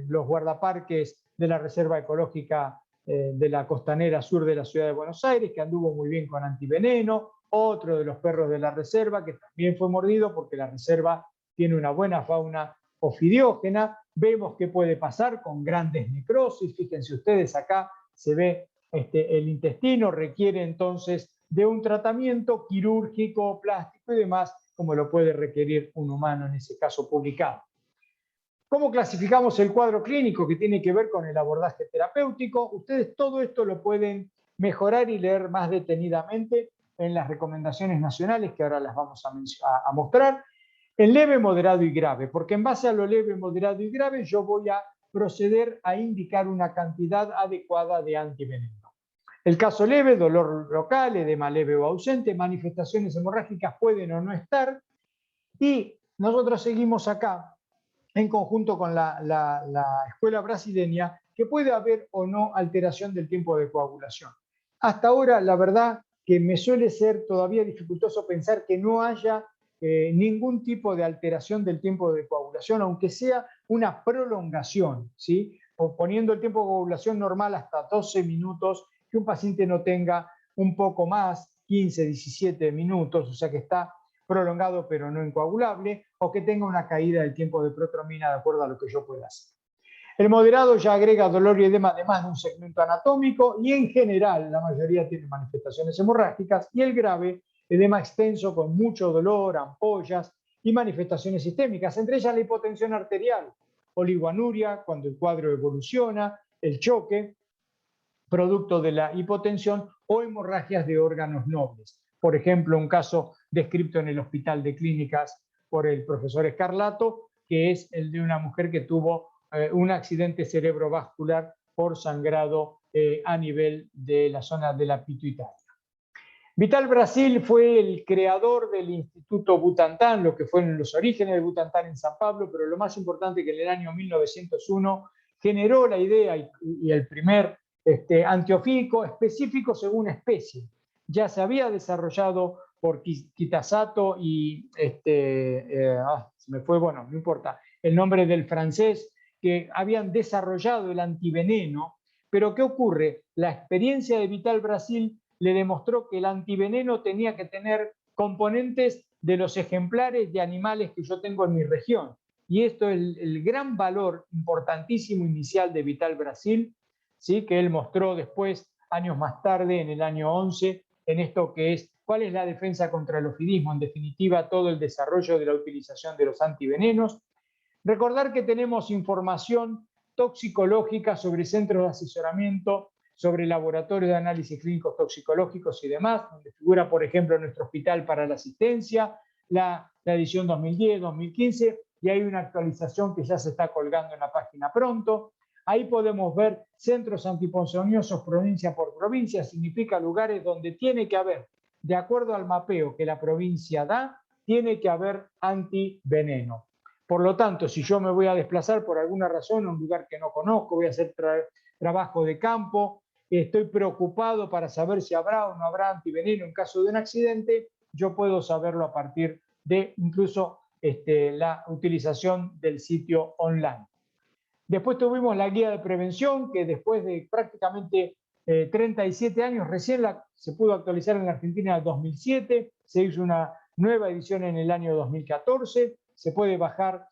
los guardaparques de la Reserva Ecológica de la Costanera Sur de la Ciudad de Buenos Aires, que anduvo muy bien con antiveneno, otro de los perros de la reserva que también fue mordido porque la reserva tiene una buena fauna ofidiógena. Vemos qué puede pasar con grandes necrosis, fíjense ustedes acá se ve el intestino, requiere entonces de un tratamiento quirúrgico, plástico y demás, como lo puede requerir un humano en ese caso publicado. ¿Cómo clasificamos el cuadro clínico que tiene que ver con el abordaje terapéutico? Ustedes todo esto lo pueden mejorar y leer más detenidamente en las recomendaciones nacionales, que ahora las vamos a mostrar, en leve, moderado y grave, porque en base a lo leve, moderado y grave yo voy a proceder a indicar una cantidad adecuada de antiveneno. El caso leve, dolor local, edema leve o ausente, manifestaciones hemorrágicas pueden o no estar, y nosotros seguimos acá en conjunto con la escuela brasileña, que puede haber o no alteración del tiempo de coagulación. Hasta ahora, la verdad que me suele ser todavía dificultoso pensar que no haya ningún tipo de alteración del tiempo de coagulación, aunque sea una prolongación, ¿sí? poniendo el tiempo de coagulación normal hasta 12 minutos, que un paciente no tenga un poco más, 15, 17 minutos, o sea que está prolongado pero no incoagulable, o que tenga una caída del tiempo de protromina de acuerdo a lo que yo pueda hacer. El moderado ya agrega dolor y edema de más de un segmento anatómico y en general la mayoría tiene manifestaciones hemorrágicas, y el grave, edema extenso con mucho dolor, ampollas y manifestaciones sistémicas, entre ellas la hipotensión arterial, oligoanuria cuando el cuadro evoluciona, el choque producto de la hipotensión o hemorragias de órganos nobles. Por ejemplo, un caso descrito en el Hospital de Clínicas por el profesor Escarlato, que es el de una mujer que tuvo un accidente cerebrovascular por sangrado a nivel de la zona de la pituitaria. Vital Brasil fue el creador del Instituto Butantan, lo que fueron los orígenes del Butantan en San Pablo, pero lo más importante es que en el año 1901 generó la idea y el primer antiofídico específico según especie. Ya se había desarrollado por Kitasato y, se me fue, bueno, no importa, el nombre del francés, que habían desarrollado el antiveneno, pero ¿qué ocurre? La experiencia de Vital Brasil le demostró que el antiveneno tenía que tener componentes de los ejemplares de animales que yo tengo en mi región. Y esto es el gran valor importantísimo inicial de Vital Brasil, ¿sí? Que él mostró después, años más tarde, en el año 11, en esto que es cuál es la defensa contra el ofidismo, en definitiva, todo el desarrollo de la utilización de los antivenenos. Recordar que tenemos información toxicológica sobre centros de asesoramiento, sobre laboratorios de análisis clínicos toxicológicos y demás, donde figura, por ejemplo, nuestro hospital para la asistencia, la edición 2010, 2015, y hay una actualización que ya se está colgando en la página pronto. Ahí podemos ver centros antiponzoñosos provincia por provincia, significa lugares donde tiene que haber, de acuerdo al mapeo que la provincia da, tiene que haber antiveneno. Por lo tanto, si yo me voy a desplazar por alguna razón a un lugar que no conozco, voy a hacer trabajo de campo, estoy preocupado para saber si habrá o no habrá antiveneno en caso de un accidente, yo puedo saberlo a partir de incluso la utilización del sitio online. Después tuvimos la guía de prevención, que después de prácticamente 37 años, recién se pudo actualizar en la Argentina en el 2007, se hizo una nueva edición en el año 2014, se puede bajar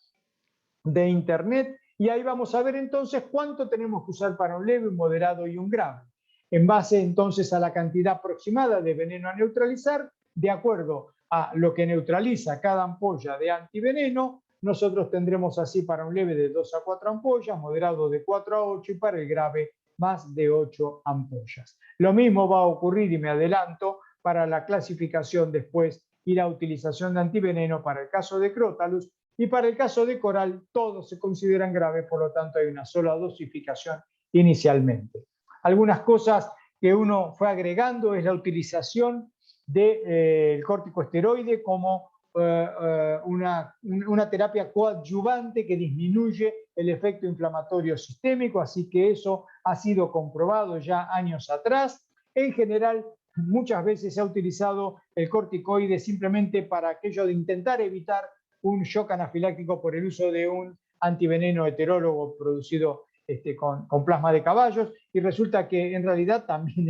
de internet, y ahí vamos a ver entonces cuánto tenemos que usar para un leve, un moderado y un grave. En base entonces a la cantidad aproximada de veneno a neutralizar, de acuerdo a lo que neutraliza cada ampolla de antiveneno, nosotros tendremos así para un leve de 2 a 4 ampollas, moderado de 4 a 8 y para el grave más de 8 ampollas. Lo mismo va a ocurrir, y me adelanto, para la clasificación después y la utilización de antiveneno para el caso de Crotalus, y para el caso de coral todos se consideran graves, por lo tanto hay una sola dosificación inicialmente. Algunas cosas que uno fue agregando es la utilización del corticosteroide como una terapia coadyuvante que disminuye el efecto inflamatorio sistémico, así que eso ha sido comprobado ya años atrás. En general, muchas veces se ha utilizado el corticoide simplemente para aquello de intentar evitar un shock anafiláctico por el uso de un antiveneno heterólogo producido con plasma de caballos, y resulta que en realidad también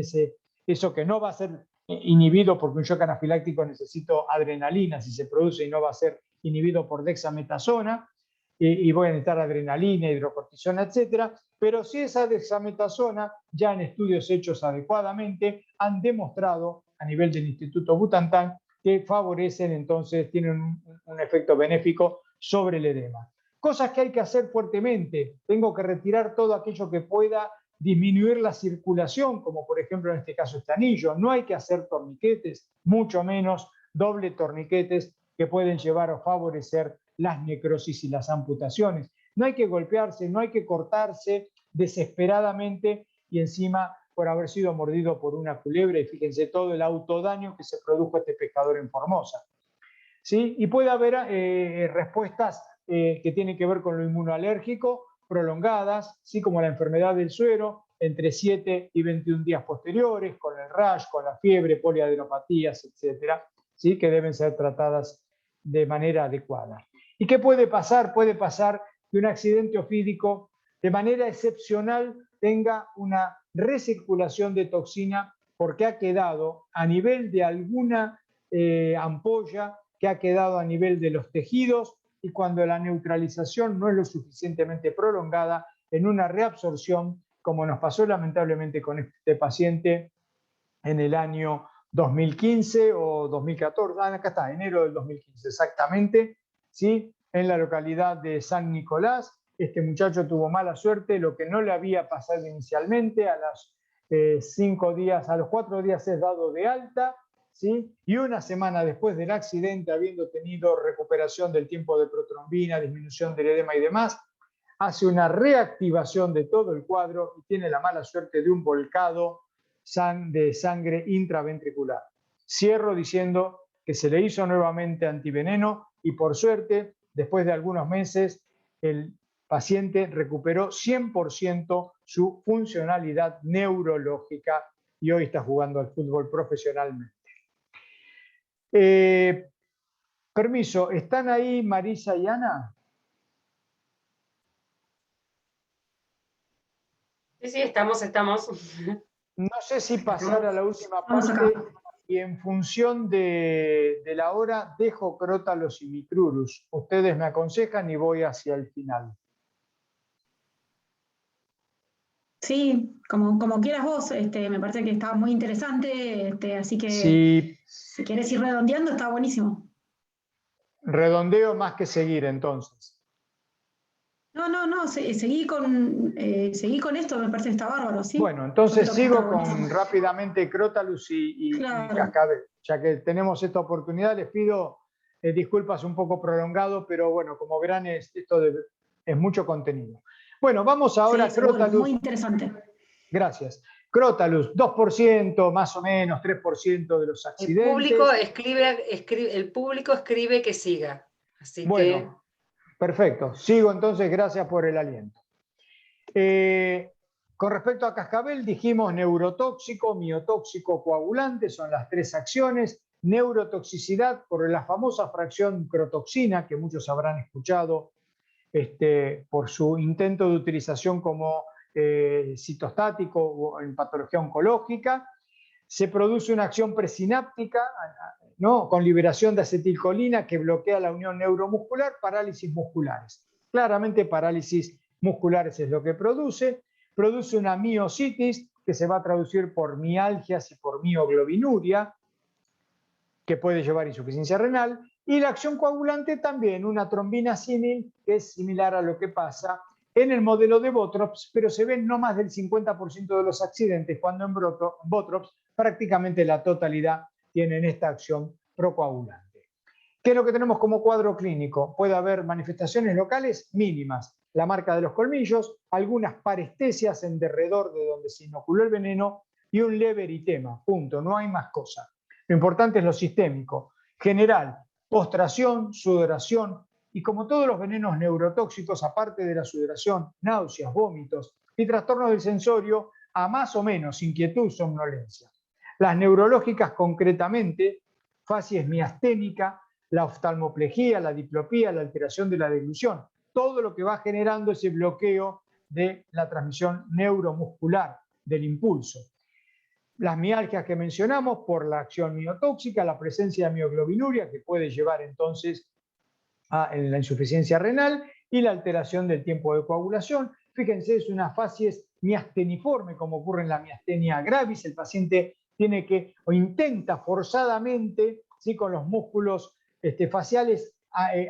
eso que no va a ser inhibido porque un shock anafiláctico necesito adrenalina si se produce, y no va a ser inhibido por dexametasona, y voy a necesitar adrenalina, hidrocortisona, etcétera. Pero si esa dexametasona, ya en estudios hechos adecuadamente, han demostrado a nivel del Instituto Butantan que favorecen, entonces tienen un efecto benéfico sobre el edema. Cosas que hay que hacer fuertemente: tengo que retirar todo aquello que pueda disminuir la circulación, como por ejemplo en este caso este anillo. No hay que hacer torniquetes, mucho menos doble torniquetes que pueden llevar a favorecer las necrosis y las amputaciones. No hay que golpearse, no hay que cortarse desesperadamente y encima por haber sido mordido por una culebra, y fíjense todo el autodaño que se produjo a este pescador en Formosa. ¿Sí? Y puede haber respuestas que tienen que ver con lo inmunoalérgico prolongadas, ¿sí? Como la enfermedad del suero, entre 7 y 21 días posteriores, con el rash, con la fiebre, poliadenopatías, etcétera, ¿sí? Que deben ser tratadas de manera adecuada. ¿Y qué puede pasar? Puede pasar que un accidente ofídico de manera excepcional tenga una recirculación de toxina porque ha quedado a nivel de alguna ampolla, que ha quedado a nivel de los tejidos, y cuando la neutralización no es lo suficientemente prolongada, en una reabsorción, como nos pasó lamentablemente con este paciente en el año 2015 o 2014, acá está, enero del 2015 exactamente, ¿sí? En la localidad de San Nicolás. Este muchacho tuvo mala suerte, lo que no le había pasado inicialmente, a los 4 días es dado de alta, ¿sí? Y una semana después del accidente, habiendo tenido recuperación del tiempo de protrombina, disminución del edema y demás, hace una reactivación de todo el cuadro y tiene la mala suerte de un volcado de sangre intraventricular. Cierro diciendo que se le hizo nuevamente antiveneno y por suerte, después de algunos meses, el paciente recuperó 100% su funcionalidad neurológica y hoy está jugando al fútbol profesionalmente. Permiso, ¿están ahí Marisa y Ana? Sí, estamos. No sé si pasar a la última parte y en función de la hora dejo Crótalos y Micrurus. Ustedes me aconsejan y voy hacia el final. Sí, como quieras vos, me parece que está muy interesante, así que Sí, si quieres ir redondeando está buenísimo. redondeo más que seguir entonces. No, seguí con esto, me parece que está bárbaro, ¿sí? Bueno, entonces sigo con rápidamente Crótalus y Cascabel. Ya que tenemos esta oportunidad, les pido disculpas un poco prolongado, pero bueno, como verán, esto es mucho contenido. Bueno, vamos ahora a Crótalus. Muy interesante. Gracias. Crótalus, 2%, más o menos, 3% de los accidentes. El público escribe que siga. Así bueno, perfecto. Sigo entonces, gracias por el aliento. Con respecto a Cascabel, dijimos neurotóxico, miotóxico, coagulante, son las 3 acciones. Neurotoxicidad por la famosa fracción crotoxina, que muchos habrán escuchado por su intento de utilización como citostático o en patología oncológica. Se produce una acción presináptica, ¿no? Con liberación de acetilcolina que bloquea la unión neuromuscular, parálisis musculares. Claramente parálisis musculares es lo que produce una miositis que se va a traducir por mialgias y por mioglobinuria, que puede llevar insuficiencia renal, y la acción coagulante también, una trombina símil, que es similar a lo que pasa en el modelo de Botrops, pero se ven no más del 50% de los accidentes, cuando en Botrops prácticamente la totalidad tienen esta acción procoagulante. ¿Qué es lo que tenemos como cuadro clínico? Puede haber manifestaciones locales mínimas, la marca de los colmillos, algunas parestesias en derredor de donde se inoculó el veneno y un leve eritema, punto, no hay más cosa. Lo importante es lo sistémico, general, postración, sudoración y como todos los venenos neurotóxicos, aparte de la sudoración, náuseas, vómitos y trastornos del sensorio, a más o menos inquietud, somnolencia. Las neurológicas concretamente, facies miasténica, la oftalmoplejía, la diplopía, la alteración de la deglución, todo lo que va generando ese bloqueo de la transmisión neuromuscular del impulso. Las mialgias que mencionamos por la acción miotóxica, la presencia de mioglobinuria que puede llevar entonces a la insuficiencia renal y la alteración del tiempo de coagulación. Fíjense, es una facies miasteniforme como ocurre en la miastenia gravis. El paciente tiene que o intenta forzadamente, ¿sí?, con los músculos faciales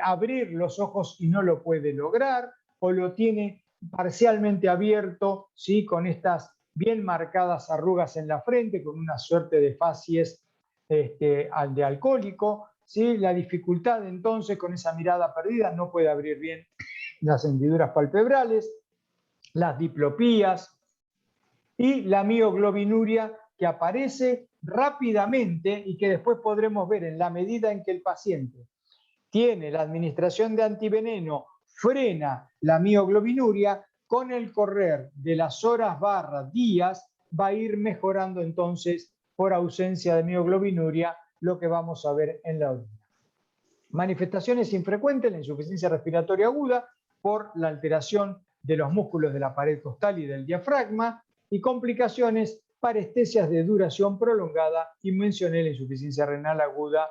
abrir los ojos y no lo puede lograr, o lo tiene parcialmente abierto, ¿sí?, con estas bien marcadas arrugas en la frente, con una suerte de facies de alcohólico, ¿sí? La dificultad entonces con esa mirada perdida, no puede abrir bien las hendiduras palpebrales, las diplopías y la mioglobinuria que aparece rápidamente y que después podremos ver en la medida en que el paciente tiene la administración de antiveneno, frena la mioglobinuria, con el correr de las horas / días va a ir mejorando entonces por ausencia de mioglobinuria lo que vamos a ver en la orina. Manifestaciones infrecuentes, la insuficiencia respiratoria aguda por la alteración de los músculos de la pared costal y del diafragma, y complicaciones, parestesias de duración prolongada, y mencioné la insuficiencia renal aguda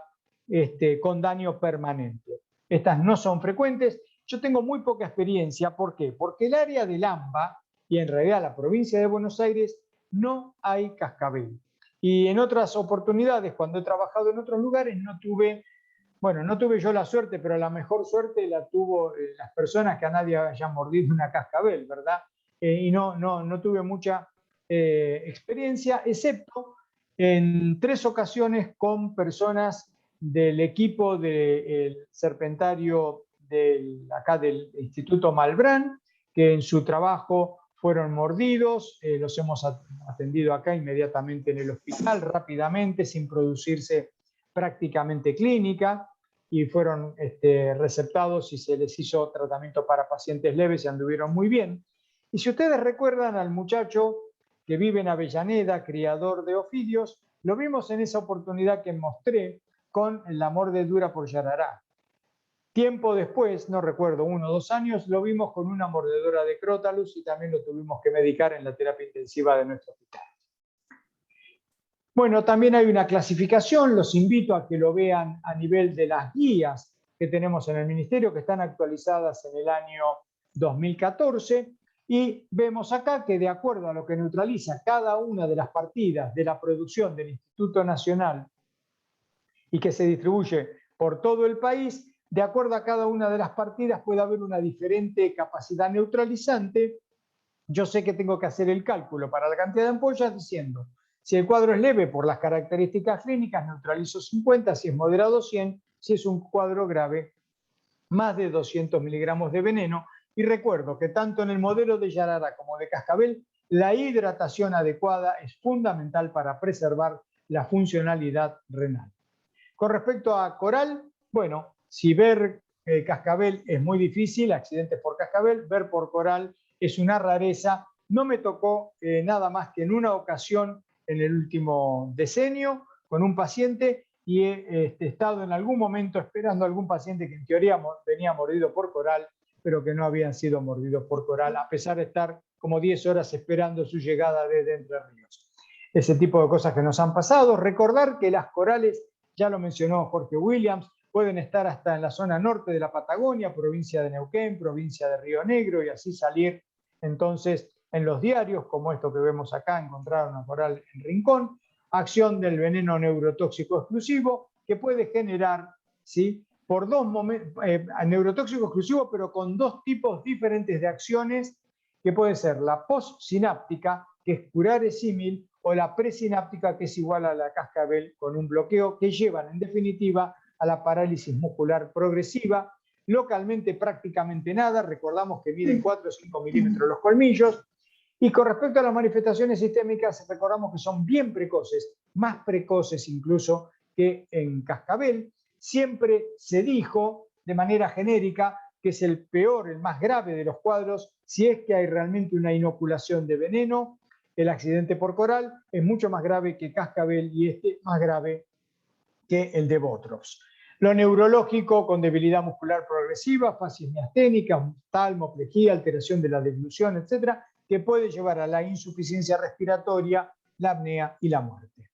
con daño permanente. Estas no son frecuentes. Yo tengo muy poca experiencia. ¿Por qué? Porque el área del AMBA y en realidad la provincia de Buenos Aires no hay cascabel. Y en otras oportunidades, cuando he trabajado en otros lugares, no tuve yo la suerte, pero la mejor suerte la tuvo las personas que a nadie hayan mordido una cascabel, ¿verdad? Y no tuve mucha experiencia, excepto en 3 ocasiones con personas del equipo del serpentario acá del Instituto Malbrán, que en su trabajo fueron mordidos, los hemos atendido acá inmediatamente en el hospital, rápidamente, sin producirse prácticamente clínica, y fueron receptados y se les hizo tratamiento para pacientes leves y anduvieron muy bien. Y si ustedes recuerdan al muchacho que vive en Avellaneda, criador de ofidios, lo vimos en esa oportunidad que mostré con la mordedura por yarará. Tiempo después, no recuerdo, 1 o 2 años, lo vimos con una mordedura de Crotalus y también lo tuvimos que medicar en la terapia intensiva de nuestro hospital. Bueno, también hay una clasificación, los invito a que lo vean a nivel de las guías que tenemos en el Ministerio, que están actualizadas en el año 2014, y vemos acá que de acuerdo a lo que neutraliza cada una de las partidas de la producción del Instituto Nacional y que se distribuye por todo el país, de acuerdo a cada una de las partidas puede haber una diferente capacidad neutralizante. Yo sé que tengo que hacer el cálculo para la cantidad de ampollas diciendo, si el cuadro es leve por las características clínicas, neutralizo 50, si es moderado 100, si es un cuadro grave, más de 200 miligramos de veneno. Y recuerdo que tanto en el modelo de yarará como de cascabel, la hidratación adecuada es fundamental para preservar la funcionalidad renal. Con respecto a coral, bueno, si ver cascabel es muy difícil, accidentes por cascabel, ver por coral es una rareza. No me tocó nada más que en una ocasión en el último decenio con un paciente, y he estado en algún momento esperando a algún paciente que en teoría venía mordido por coral, pero que no habían sido mordidos por coral, a pesar de estar como 10 horas esperando su llegada desde Entre Ríos. Ese tipo de cosas que nos han pasado. Recordar que las corales, ya lo mencionó Jorge Williams, pueden estar hasta en la zona norte de la Patagonia, provincia de Neuquén, provincia de Río Negro, y así salir entonces en los diarios, como esto que vemos acá, encontrar una coral en Rincón, acción del veneno neurotóxico exclusivo, que puede generar, ¿sí?, por 2 momentos, neurotóxico exclusivo, pero con 2 tipos diferentes de acciones, que puede ser la postsináptica, que es curare símil, o la presináptica, que es igual a la cascabel con un bloqueo, que llevan en definitiva a la parálisis muscular progresiva. Localmente prácticamente nada, recordamos que miden 4 o 5 milímetros los colmillos. Y con respecto a las manifestaciones sistémicas, recordamos que son bien precoces, más precoces incluso que en cascabel. Siempre se dijo de manera genérica que es el peor, el más grave de los cuadros, si es que hay realmente una inoculación de veneno. El accidente por coral es mucho más grave que cascabel y más grave que el de Botrops. Lo neurológico, con debilidad muscular progresiva, facies miasténicas, talmoplejía, alteración de la deglución, etcétera, que puede llevar a la insuficiencia respiratoria, la apnea y la muerte.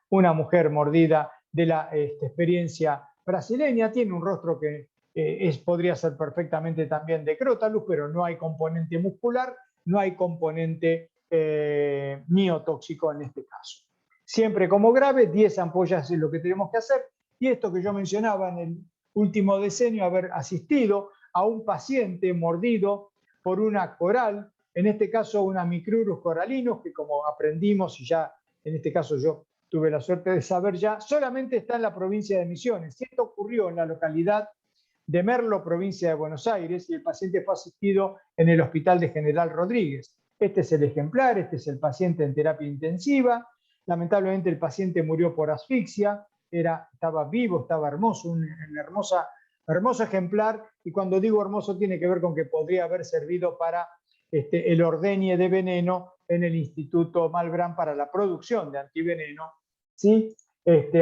Una mujer mordida de la experiencia brasileña tiene un rostro que podría ser perfectamente también de Crotalus, pero no hay componente muscular, no hay componente miotóxico en este caso. Siempre como grave, 10 ampollas es lo que tenemos que hacer. Y esto que yo mencionaba en el último decenio, haber asistido a un paciente mordido por una coral, en este caso una Micrurus coralinos, que como aprendimos, y ya en este caso yo tuve la suerte de saber ya, solamente está en la provincia de Misiones. Esto ocurrió en la localidad de Merlo, provincia de Buenos Aires, y el paciente fue asistido en el Hospital de General Rodríguez. Este es el ejemplar, este es el paciente en terapia intensiva. Lamentablemente el paciente murió por asfixia, estaba vivo, estaba hermoso, un hermoso ejemplar, y cuando digo hermoso tiene que ver con que podría haber servido para el ordeñe de veneno en el Instituto Malbrán para la producción de antiveneno, ¿sí?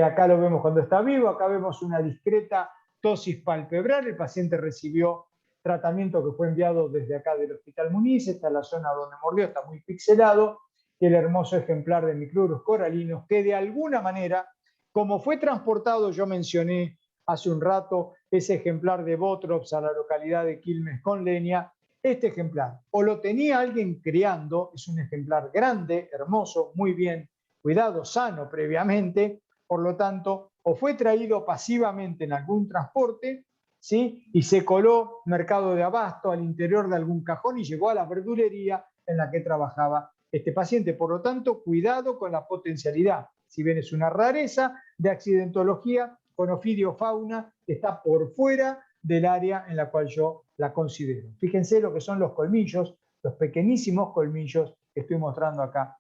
Acá lo vemos cuando está vivo, acá vemos una discreta tosis palpebral, el paciente recibió tratamiento que fue enviado desde acá del Hospital Muniz. Esta es la zona donde mordió, está muy pixelado, y el hermoso ejemplar de micrurus coralinos que de alguna manera, como fue transportado, yo mencioné hace un rato ese ejemplar de Botrops a la localidad de Quilmes con Leña. Este ejemplar o lo tenía alguien criando, es un ejemplar grande, hermoso, muy bien cuidado, sano previamente, por lo tanto, o fue traído pasivamente en algún transporte, ¿sí? Y se coló mercado de abasto al interior de algún cajón y llegó a la verdulería en la que trabajaba este paciente. Por lo tanto, cuidado con la potencialidad, si bien es una rareza, de accidentología con ofidiofauna que está por fuera del área en la cual yo la considero. Fíjense lo que son los colmillos, los pequeñísimos colmillos que estoy mostrando acá.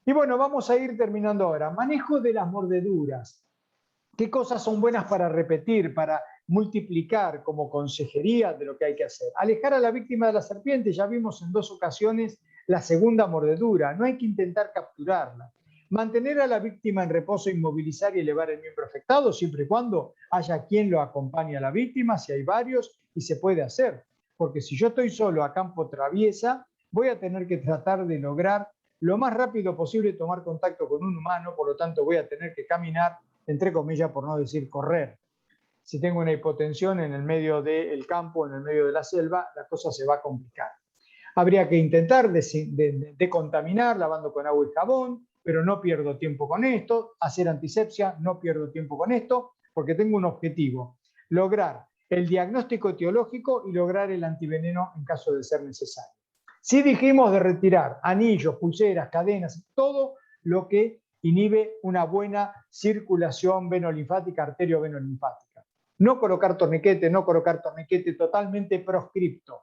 Y bueno, vamos a ir terminando ahora. Manejo de las mordeduras. ¿Qué cosas son buenas para repetir, para multiplicar como consejería de lo que hay que hacer? Alejar a la víctima de la serpiente, ya vimos en 2 ocasiones la segunda mordedura, no hay que intentar capturarla. Mantener a la víctima en reposo, inmovilizar y elevar el miembro afectado, siempre y cuando haya quien lo acompañe a la víctima, si hay varios, y se puede hacer. Porque si yo estoy solo a campo traviesa, voy a tener que tratar de lograr lo más rápido posible tomar contacto con un humano, por lo tanto voy a tener que caminar, entre comillas, por no decir correr. Si tengo una hipotensión en el medio del campo, en el medio de la selva, la cosa se va a complicar. Habría que intentar decontaminar lavando con agua y jabón, pero no pierdo tiempo con esto. Hacer antisepsia, no pierdo tiempo con esto, porque tengo un objetivo: lograr el diagnóstico etiológico y lograr el antiveneno en caso de ser necesario. Si dijimos de retirar anillos, pulseras, cadenas, todo lo que inhibe una buena circulación venolinfática, arterio-venolinfática. No colocar torniquete, totalmente proscripto.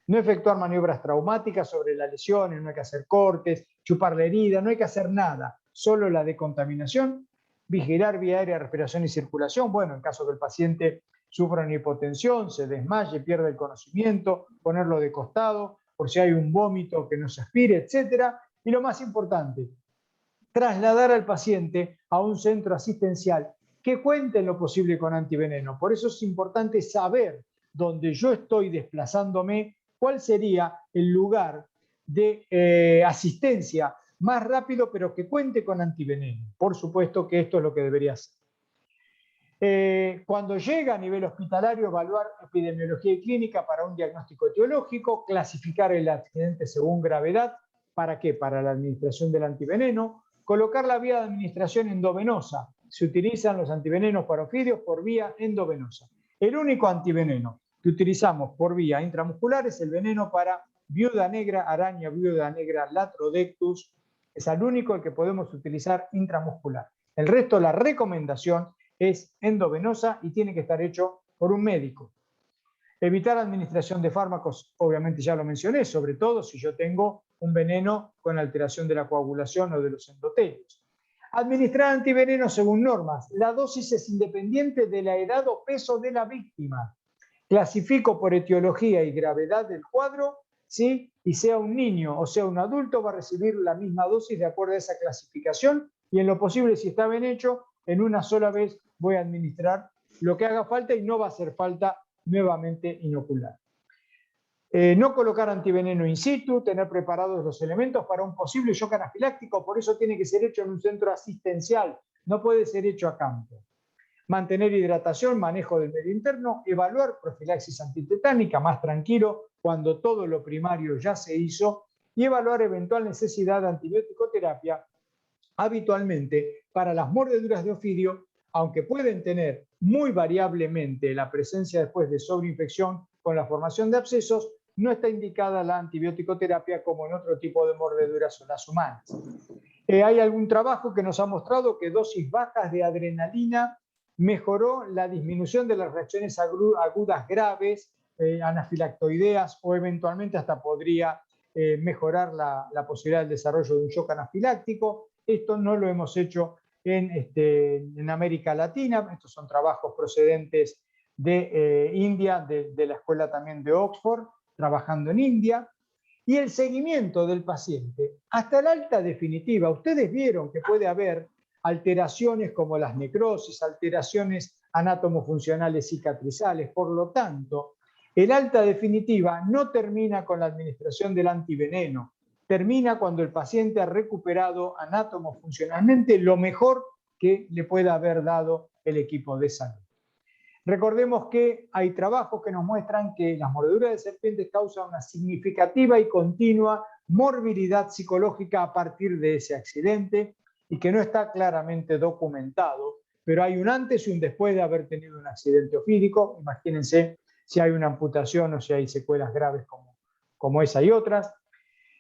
No efectuar maniobras traumáticas sobre las lesiones, no hay que hacer cortes, chupar la herida, no hay que hacer nada, solo la decontaminación, vigilar vía aérea, respiración y circulación. Bueno, en caso que el paciente sufra una hipotensión, se desmaye, pierda el conocimiento, ponerlo de costado, por si hay un vómito que no se aspire, etc. Y lo más importante, trasladar al paciente a un centro asistencial que cuente en lo posible con antiveneno. Por eso es importante saber dónde yo estoy desplazándome, cuál sería el lugar de asistencia más rápido, pero que cuente con antiveneno. Por supuesto que esto es lo que debería ser. Cuando llega a nivel hospitalario, evaluar epidemiología y clínica para un diagnóstico etiológico, clasificar el accidente según gravedad. ¿Para qué? Para la administración del antiveneno. Colocar la vía de administración endovenosa. Se utilizan los antivenenos para ofidios por vía endovenosa. El único antiveneno que utilizamos por vía intramuscular es el veneno para viuda negra, araña viuda negra, Latrodectus. Es el único el que podemos utilizar intramuscular. El resto, la recomendación es endovenosa y tiene que estar hecho por un médico. Evitar administración de fármacos, obviamente ya lo mencioné, sobre todo si yo tengo un veneno con alteración de la coagulación o de los endotelios. Administrar antivenenos según normas. La dosis es independiente de la edad o peso de la víctima. Clasifico por etiología y gravedad del cuadro, ¿sí? Y sea un niño o sea un adulto, va a recibir la misma dosis de acuerdo a esa clasificación y en lo posible, si está bien hecho, en una sola vez voy a administrar lo que haga falta y no va a hacer falta nuevamente inocular. No colocar antiveneno in situ, tener preparados los elementos para un posible shock anafiláctico, por eso tiene que ser hecho en un centro asistencial, no puede ser hecho a campo. Mantener hidratación, manejo del medio interno, evaluar profilaxis antitetánica, más tranquilo cuando todo lo primario ya se hizo, y evaluar eventual necesidad de antibiótico-terapia, habitualmente para las mordeduras de ofidio, aunque pueden tener muy variablemente la presencia después de sobreinfección con la formación de abscesos, no está indicada la antibiótico-terapia como en otro tipo de mordeduras o las humanas. Hay algún trabajo que nos ha mostrado que dosis bajas de adrenalina mejoró la disminución de las reacciones agudas graves, anafilactoideas, o eventualmente hasta podría mejorar la posibilidad del desarrollo de un shock anafiláctico. Esto no lo hemos hecho en América Latina. Estos son trabajos procedentes de India, de la escuela también de Oxford, trabajando en India. Y el seguimiento del paciente hasta la alta definitiva. Ustedes vieron que puede haber alteraciones como las necrosis, alteraciones anátomo-funcionales cicatrizales. Por lo tanto, El alta definitiva no termina con la administración del antiveneno, termina cuando el paciente ha recuperado anátomo-funcionalmente lo mejor que le pueda haber dado el equipo de salud. Recordemos que hay trabajos que nos muestran que las mordeduras de serpientes causan una significativa y continua morbilidad psicológica a partir de ese accidente y que no está claramente documentado, pero hay un antes y un después de haber tenido un accidente ofídico. Imagínense si hay una amputación o si hay secuelas graves como esa y otras.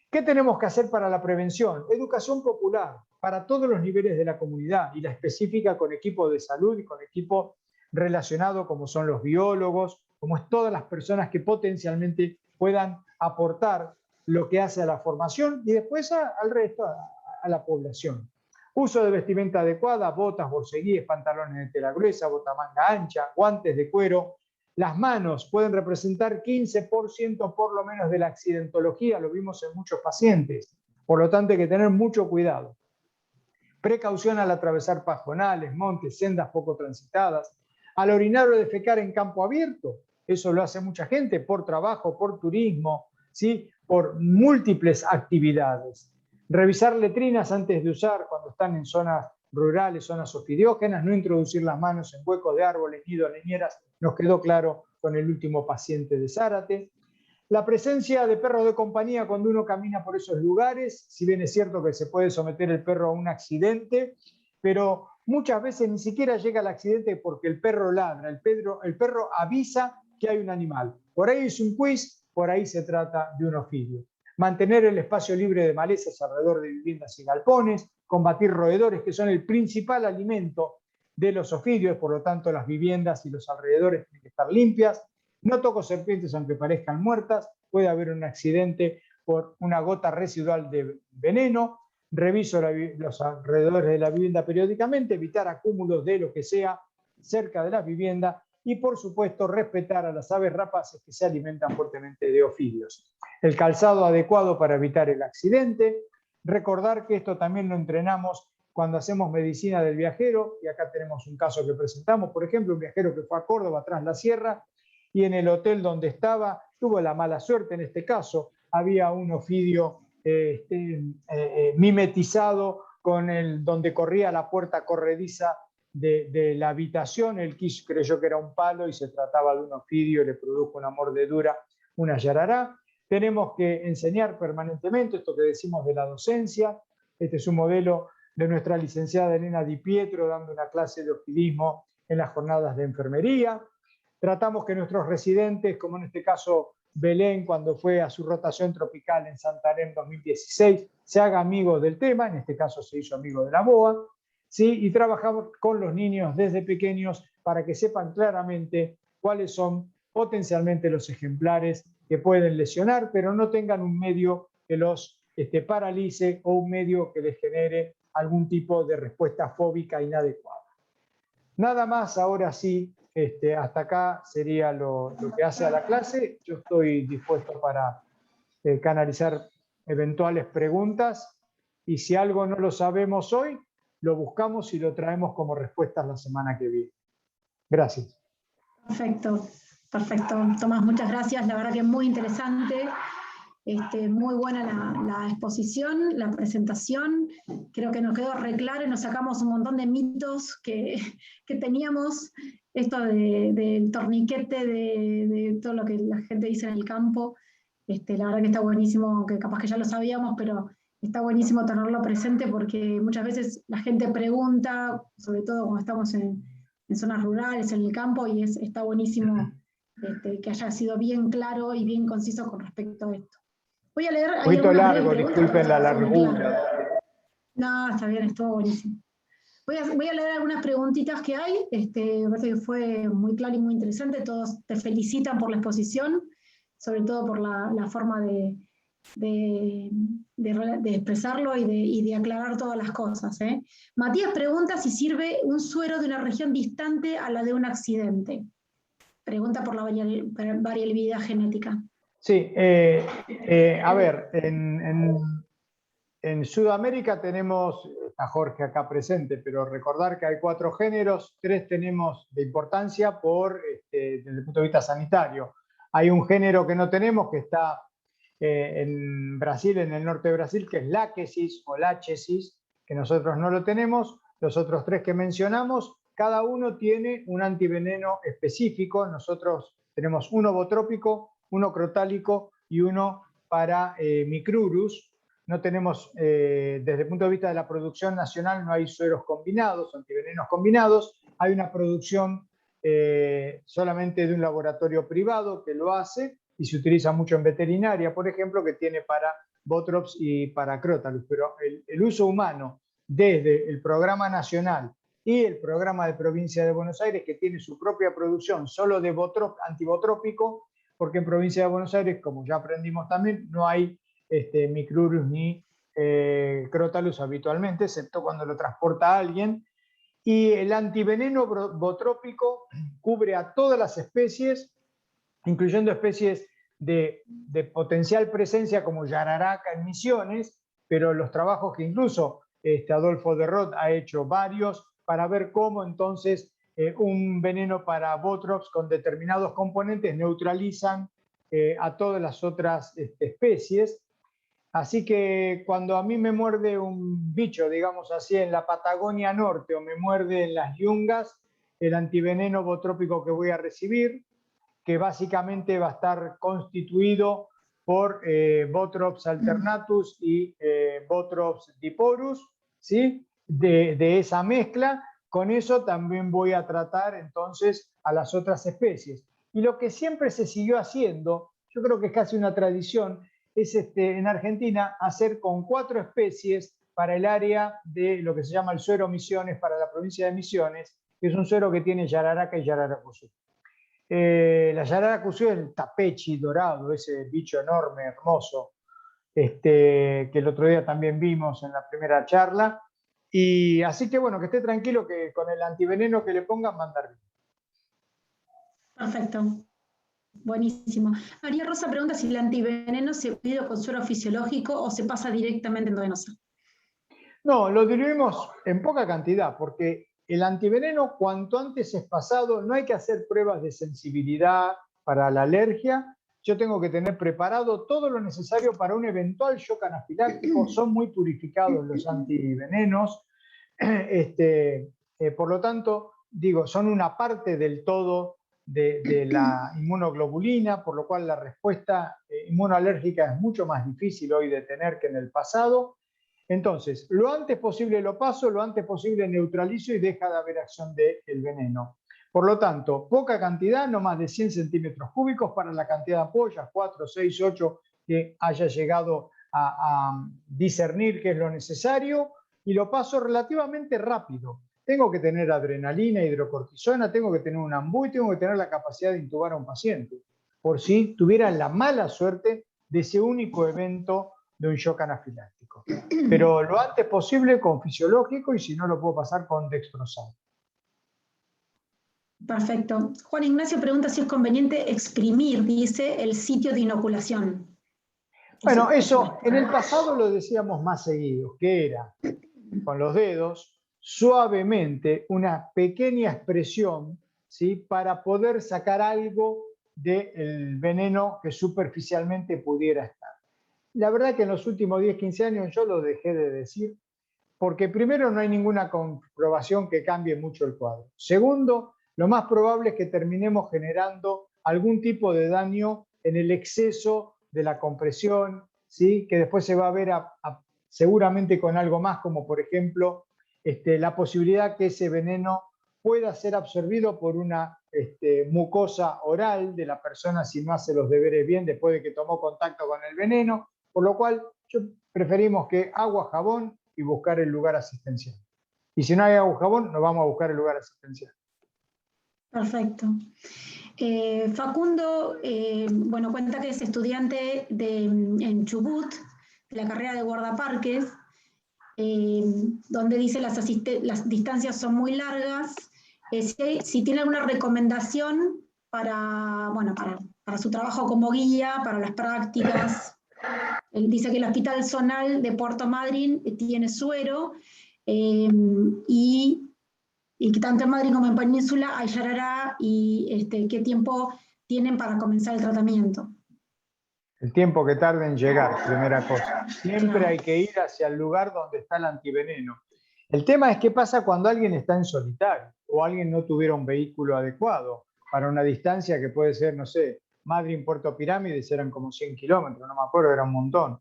¿Qué tenemos que hacer para la prevención? Educación popular para todos los niveles de la comunidad y la específica con equipo de salud y con equipo relacionado como son los biólogos, como es todas las personas que potencialmente puedan aportar lo que hace a la formación y después al resto, a la población. Uso de vestimenta adecuada, botas, borceguíes, pantalones de tela gruesa, botamanga ancha, guantes de cuero. Las manos pueden representar 15% por lo menos de la accidentología, lo vimos en muchos pacientes. Por lo tanto, hay que tener mucho cuidado. Precaución al atravesar pajonales, montes, sendas poco transitadas. Al orinar o defecar en campo abierto, eso lo hace mucha gente por trabajo, por turismo, ¿sí? Por múltiples actividades. Revisar letrinas antes de usar cuando están en zonas rurales, zonas ofidiógenas, no introducir las manos en huecos de árboles, nidos, leñeras, nos quedó claro con el último paciente de Zárate. La presencia de perros de compañía cuando uno camina por esos lugares, si bien es cierto que se puede someter el perro a un accidente, pero muchas veces ni siquiera llega al accidente porque el perro ladra, el perro avisa que hay un animal. Por ahí es un quiz, por ahí se trata de un ofidio. Mantener el espacio libre de malezas alrededor de viviendas y galpones, combatir roedores que son el principal alimento de los ofidios, por lo tanto las viviendas y los alrededores tienen que estar limpias. No toco serpientes aunque parezcan muertas, puede haber un accidente por una gota residual de veneno. Reviso los alrededores de la vivienda periódicamente, evitar acúmulos de lo que sea cerca de la vivienda y, por supuesto, respetar a las aves rapaces que se alimentan fuertemente de ofidios. El calzado adecuado para evitar el accidente. Recordar que esto también lo entrenamos cuando hacemos medicina del viajero, y acá tenemos un caso que presentamos, por ejemplo, un viajero que fue a Córdoba tras la sierra y en el hotel donde estaba tuvo la mala suerte, en este caso, había un ofidio mimetizado con donde corría la puerta corrediza de la habitación. El creyó que era un palo y se trataba de un ofidio y le produjo una mordedura, una yarará. Tenemos que enseñar permanentemente esto que decimos de la docencia. Este es un modelo de nuestra licenciada Elena Di Pietro dando una clase de ofidismo en las jornadas de enfermería. Tratamos que nuestros residentes, como en este caso Belén cuando fue a su rotación tropical en Santarém en 2016, se haga amigo del tema, en este caso se hizo amigo de la boa, ¿sí? Y trabajamos con los niños desde pequeños para que sepan claramente cuáles son potencialmente los ejemplares que pueden lesionar, pero no tengan un medio que los paralice o un medio que les genere algún tipo de respuesta fóbica inadecuada. Nada más, ahora sí, hasta acá sería lo que hace a la clase. Yo estoy dispuesto para canalizar eventuales preguntas y si algo no lo sabemos hoy, lo buscamos y lo traemos como respuestas la semana que viene. Gracias. Perfecto, perfecto. Tomás, muchas gracias. La verdad que es muy interesante. Muy buena la exposición, la presentación. Creo que nos quedó re claro y nos sacamos un montón de mitos que teníamos. Esto del torniquete, de todo lo que la gente dice en el campo. La verdad que está buenísimo, aunque capaz que ya lo sabíamos, pero está buenísimo tenerlo presente porque muchas veces la gente pregunta, sobre todo cuando estamos en zonas rurales, en el campo, y está buenísimo que haya sido bien claro y bien conciso con respecto a esto. Voy a leer. Un poquito largo, disculpen la largura. Claro. No, está bien, estuvo buenísimo. Voy a leer algunas preguntitas que hay. Me parece que fue muy claro y muy interesante. Todos te felicitan por la exposición, sobre todo por la forma de expresarlo y de aclarar todas las cosas. Matías pregunta si sirve un suero de una región distante a la de un accidente. Pregunta por la variabilidad genética. Sí, a ver, en Sudamérica tenemos, está Jorge acá presente, pero recordar que hay 4 géneros, 3 tenemos de importancia desde el punto de vista sanitario. Hay un género que no tenemos, que está en Brasil, en el norte de Brasil, que es Lachesis o Lachesis, que nosotros no lo tenemos. Los otros 3 que mencionamos, cada uno tiene un antiveneno específico. Nosotros tenemos uno botrópico, uno crotálico y uno para Micrurus. No tenemos, desde el punto de vista de la producción nacional, no hay sueros combinados, antivenenos combinados. Hay una producción solamente de un laboratorio privado que lo hace y se utiliza mucho en veterinaria, por ejemplo, que tiene para Botrops y para Crotalus. Pero el uso humano desde el programa nacional y el programa de provincia de Buenos Aires, que tiene su propia producción solo de antibotrópico, porque en provincia de Buenos Aires, como ya aprendimos también, no hay Micrurus ni Crotalus habitualmente, excepto cuando lo transporta alguien. Y el antiveneno botrópico cubre a todas las especies, incluyendo especies de potencial presencia como yararaca en Misiones, pero los trabajos que incluso Adolfo de Roth ha hecho varios para ver cómo entonces un veneno para Botrops con determinados componentes neutralizan a todas las otras especies. Así que cuando a mí me muerde un bicho, digamos así, en la Patagonia Norte o me muerde en las yungas, el antiveneno botrópico que voy a recibir, que básicamente va a estar constituido por Botrops alternatus y Botrops diporus, ¿sí? De esa mezcla, con eso también voy a tratar entonces a las otras especies. Y lo que siempre se siguió haciendo, yo creo que es casi una tradición, es en Argentina hacer con 4 especies para el área de lo que se llama el suero Misiones, para la provincia de Misiones, que es un suero que tiene yararaca y yararacuzú. La yararacuzú es el tapechi dorado, ese bicho enorme, hermoso, que el otro día también vimos en la primera charla. Y así que bueno, que esté tranquilo que con el antiveneno que le pongan va a andar bien. Perfecto. Buenísimo. María Rosa pregunta si el antiveneno se pide con suero fisiológico o se pasa directamente endovenosa. No, lo diluimos en poca cantidad, porque el antiveneno cuanto antes es pasado, no hay que hacer pruebas de sensibilidad para la alergia. Yo tengo que tener preparado todo lo necesario para un eventual shock anafiláctico. Son muy purificados los antivenenos. Por lo tanto, digo, son una parte del todo de la inmunoglobulina, por lo cual la respuesta inmunoalérgica es mucho más difícil hoy de tener que en el pasado. Entonces, lo antes posible lo paso, lo antes posible neutralizo y deja de haber acción del veneno. Por lo tanto, poca cantidad, no más de 100 centímetros cúbicos para la cantidad de ampollas, 4, 6, 8, que haya llegado a discernir qué es lo necesario, y lo paso relativamente rápido. Tengo que tener adrenalina, hidrocortisona, tengo que tener un ambú y tengo que tener la capacidad de intubar a un paciente, por si tuviera la mala suerte de ese único evento de un shock anafiláctico. Pero lo antes posible con fisiológico, y si no lo puedo pasar con dextrosal. Perfecto. Juan Ignacio pregunta si es conveniente exprimir, dice, el sitio de inoculación. Bueno, eso en el pasado lo decíamos más seguido, que era con los dedos, suavemente, una pequeña expresión, ¿sí? Para poder sacar algo del veneno que superficialmente pudiera estar. La verdad que en los últimos 10, 15 años yo lo dejé de decir, porque primero no hay ninguna comprobación que cambie mucho el cuadro. Segundo, lo más probable es que terminemos generando algún tipo de daño en el exceso de la compresión, ¿sí? Que después se va a ver seguramente con algo más, como por ejemplo la posibilidad que ese veneno pueda ser absorbido por una mucosa oral de la persona si no hace los deberes bien después de que tomó contacto con el veneno, por lo cual preferimos que agua, jabón y buscar el lugar asistencial. Y si no hay agua, jabón, nos vamos a buscar el lugar asistencial. Perfecto. Facundo, bueno, cuenta que es estudiante en Chubut, de la carrera de guardaparques, donde dice las distancias son muy largas. Si tiene alguna recomendación para su trabajo como guía, para las prácticas. Él dice que el Hospital Zonal de Puerto Madryn tiene suero y que tanto en Madrid como en Península hay yarará y qué tiempo tienen para comenzar el tratamiento. El tiempo que tarda en llegar, primera cosa. Siempre Claro. hay que ir hacia el lugar donde está el antiveneno. El tema es qué pasa cuando alguien está en solitario o alguien no tuviera un vehículo adecuado para una distancia que puede ser, no sé, Madrid, Puerto Pirámides eran como 100 kilómetros, no me acuerdo, era un montón.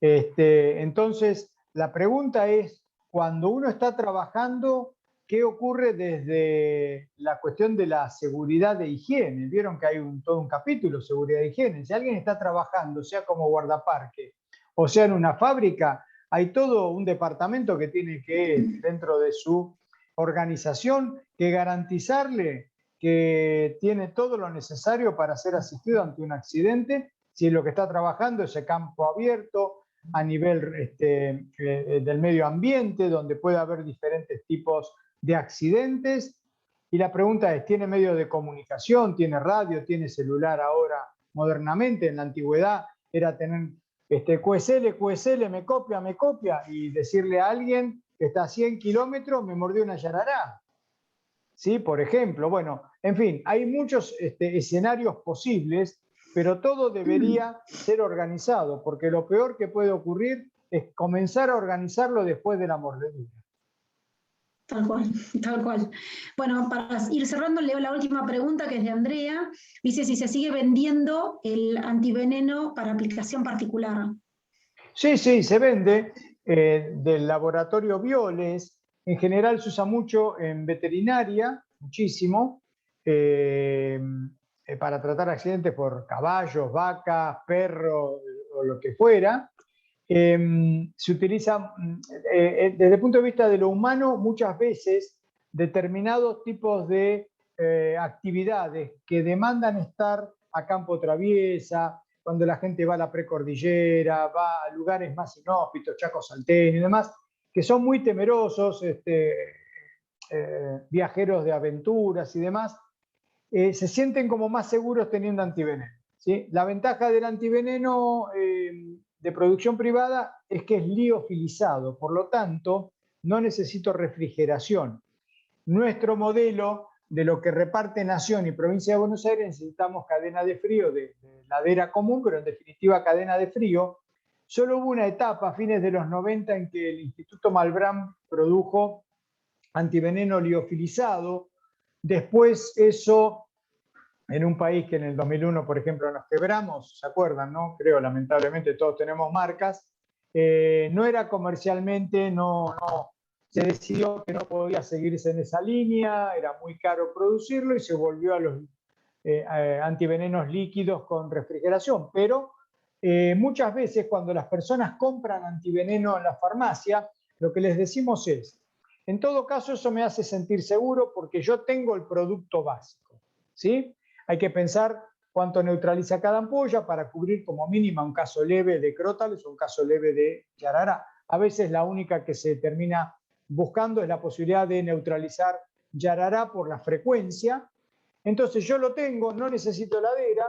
Entonces, la pregunta es, cuando uno está trabajando, ¿qué ocurre desde la cuestión de la seguridad de higiene? Vieron que hay todo un capítulo, seguridad de higiene. Si alguien está trabajando, sea como guardaparque o sea en una fábrica, hay todo un departamento que tiene que, dentro de su organización, que garantizarle que tiene todo lo necesario para ser asistido ante un accidente, si lo que está trabajando es ese campo abierto, a nivel del medio ambiente, donde puede haber diferentes tipos de accidentes. Y la pregunta es, ¿tiene medio de comunicación? ¿Tiene radio? ¿Tiene celular ahora modernamente? En la antigüedad era tener QSL, me copia, y decirle a alguien que está a 100 kilómetros, me mordió una yarará. ¿Sí? Por ejemplo, bueno, en fin, hay muchos escenarios posibles, pero todo debería ser organizado, porque lo peor que puede ocurrir es comenzar a organizarlo después de la mordedura. Tal cual, tal cual. Bueno, para ir cerrando, leo la última pregunta que es de Andrea. Dice si se sigue vendiendo el antiveneno para aplicación particular. Sí, se vende del laboratorio Violes. En general se usa mucho en veterinaria, muchísimo, para tratar accidentes por caballos, vacas, perros o lo que fuera. Se utiliza desde el punto de vista de lo humano muchas veces determinados tipos de actividades que demandan estar a campo traviesa, cuando la gente va a la precordillera, va a lugares más inhóspitos, Chaco Salteño y demás, que son muy temerosos, viajeros de aventuras y demás, se sienten como más seguros teniendo antiveneno. ¿Sí? La ventaja del antiveneno de producción privada es que es liofilizado, por lo tanto, no necesito refrigeración. Nuestro modelo de lo que reparte Nación y Provincia de Buenos Aires necesitamos cadena de frío de ladera común, pero en definitiva cadena de frío. Solo hubo una etapa a fines de los 90 en que el Instituto Malbrán produjo antiveneno liofilizado. Después eso, en un país que en el 2001, por ejemplo, nos quebramos, ¿se acuerdan? ¿No? Creo, lamentablemente, todos tenemos marcas. No era comercialmente, no se decidió que no podía seguirse en esa línea, era muy caro producirlo y se volvió a los antivenenos líquidos con refrigeración. Pero muchas veces cuando las personas compran antiveneno en la farmacia, lo que les decimos es, en todo caso eso me hace sentir seguro porque yo tengo el producto básico, ¿sí? Hay que pensar cuánto neutraliza cada ampolla para cubrir como mínima un caso leve de crótales o un caso leve de yarará. A veces la única que se termina buscando es la posibilidad de neutralizar yarará por la frecuencia. Entonces yo lo tengo, no necesito heladera,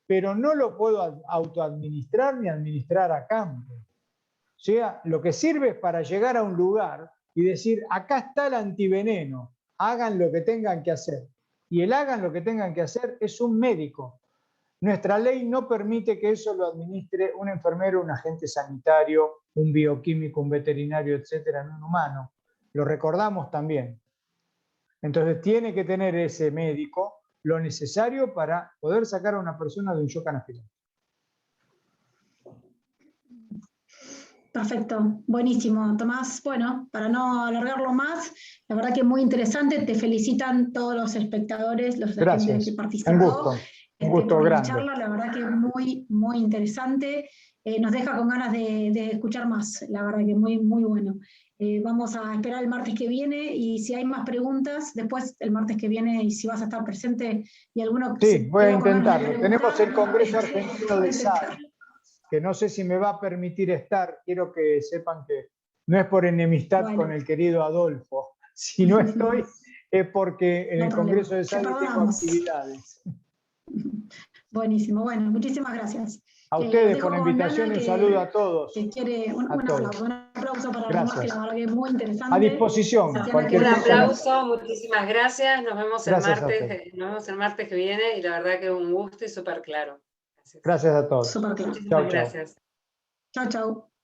pero no lo puedo autoadministrar ni administrar a campo. O sea, lo que sirve es para llegar a un lugar y decir, acá está el antiveneno, hagan lo que tengan que hacer. Y el hagan lo que tengan que hacer es un médico. Nuestra ley no permite que eso lo administre un enfermero, un agente sanitario, un bioquímico, un veterinario, etcétera, en un humano. Lo recordamos también. Entonces tiene que tener ese médico lo necesario para poder sacar a una persona de un shock anafiláctico. Perfecto, buenísimo. Tomás, bueno, para no alargarlo más, la verdad que muy interesante. Te felicitan todos los espectadores, los gente que participó. Un gusto por grande. La charla, la verdad que muy, muy interesante. Nos deja con ganas de escuchar más, la verdad que muy, muy bueno. Vamos a esperar el martes que viene y si hay más preguntas, después el martes que viene, y si vas a estar presente y alguno... Sí, voy a intentarlo. Tenemos el Congreso Argentino de SAR, que no sé si me va a permitir estar. Quiero que sepan que no es por enemistad con el querido Adolfo. Si no estoy, es porque en el Congreso de SAR tengo actividades. Buenísimo. Bueno, muchísimas gracias. A ustedes dejo por la con invitación y Ana, un saludo a todos. que quiere un aplauso para Gracias. Ramos, que la verdad que es muy interesante. A disposición. Tatiana, Cualquier Un querés- cosa. aplauso, muchísimas gracias. Nos vemos el Gracias a martes. ustedes. Nos vemos el martes que viene y la verdad que un gusto y súper claro. Gracias a todos. Súper claro. Muchísimas Chau, chau. gracias. Chao, chao.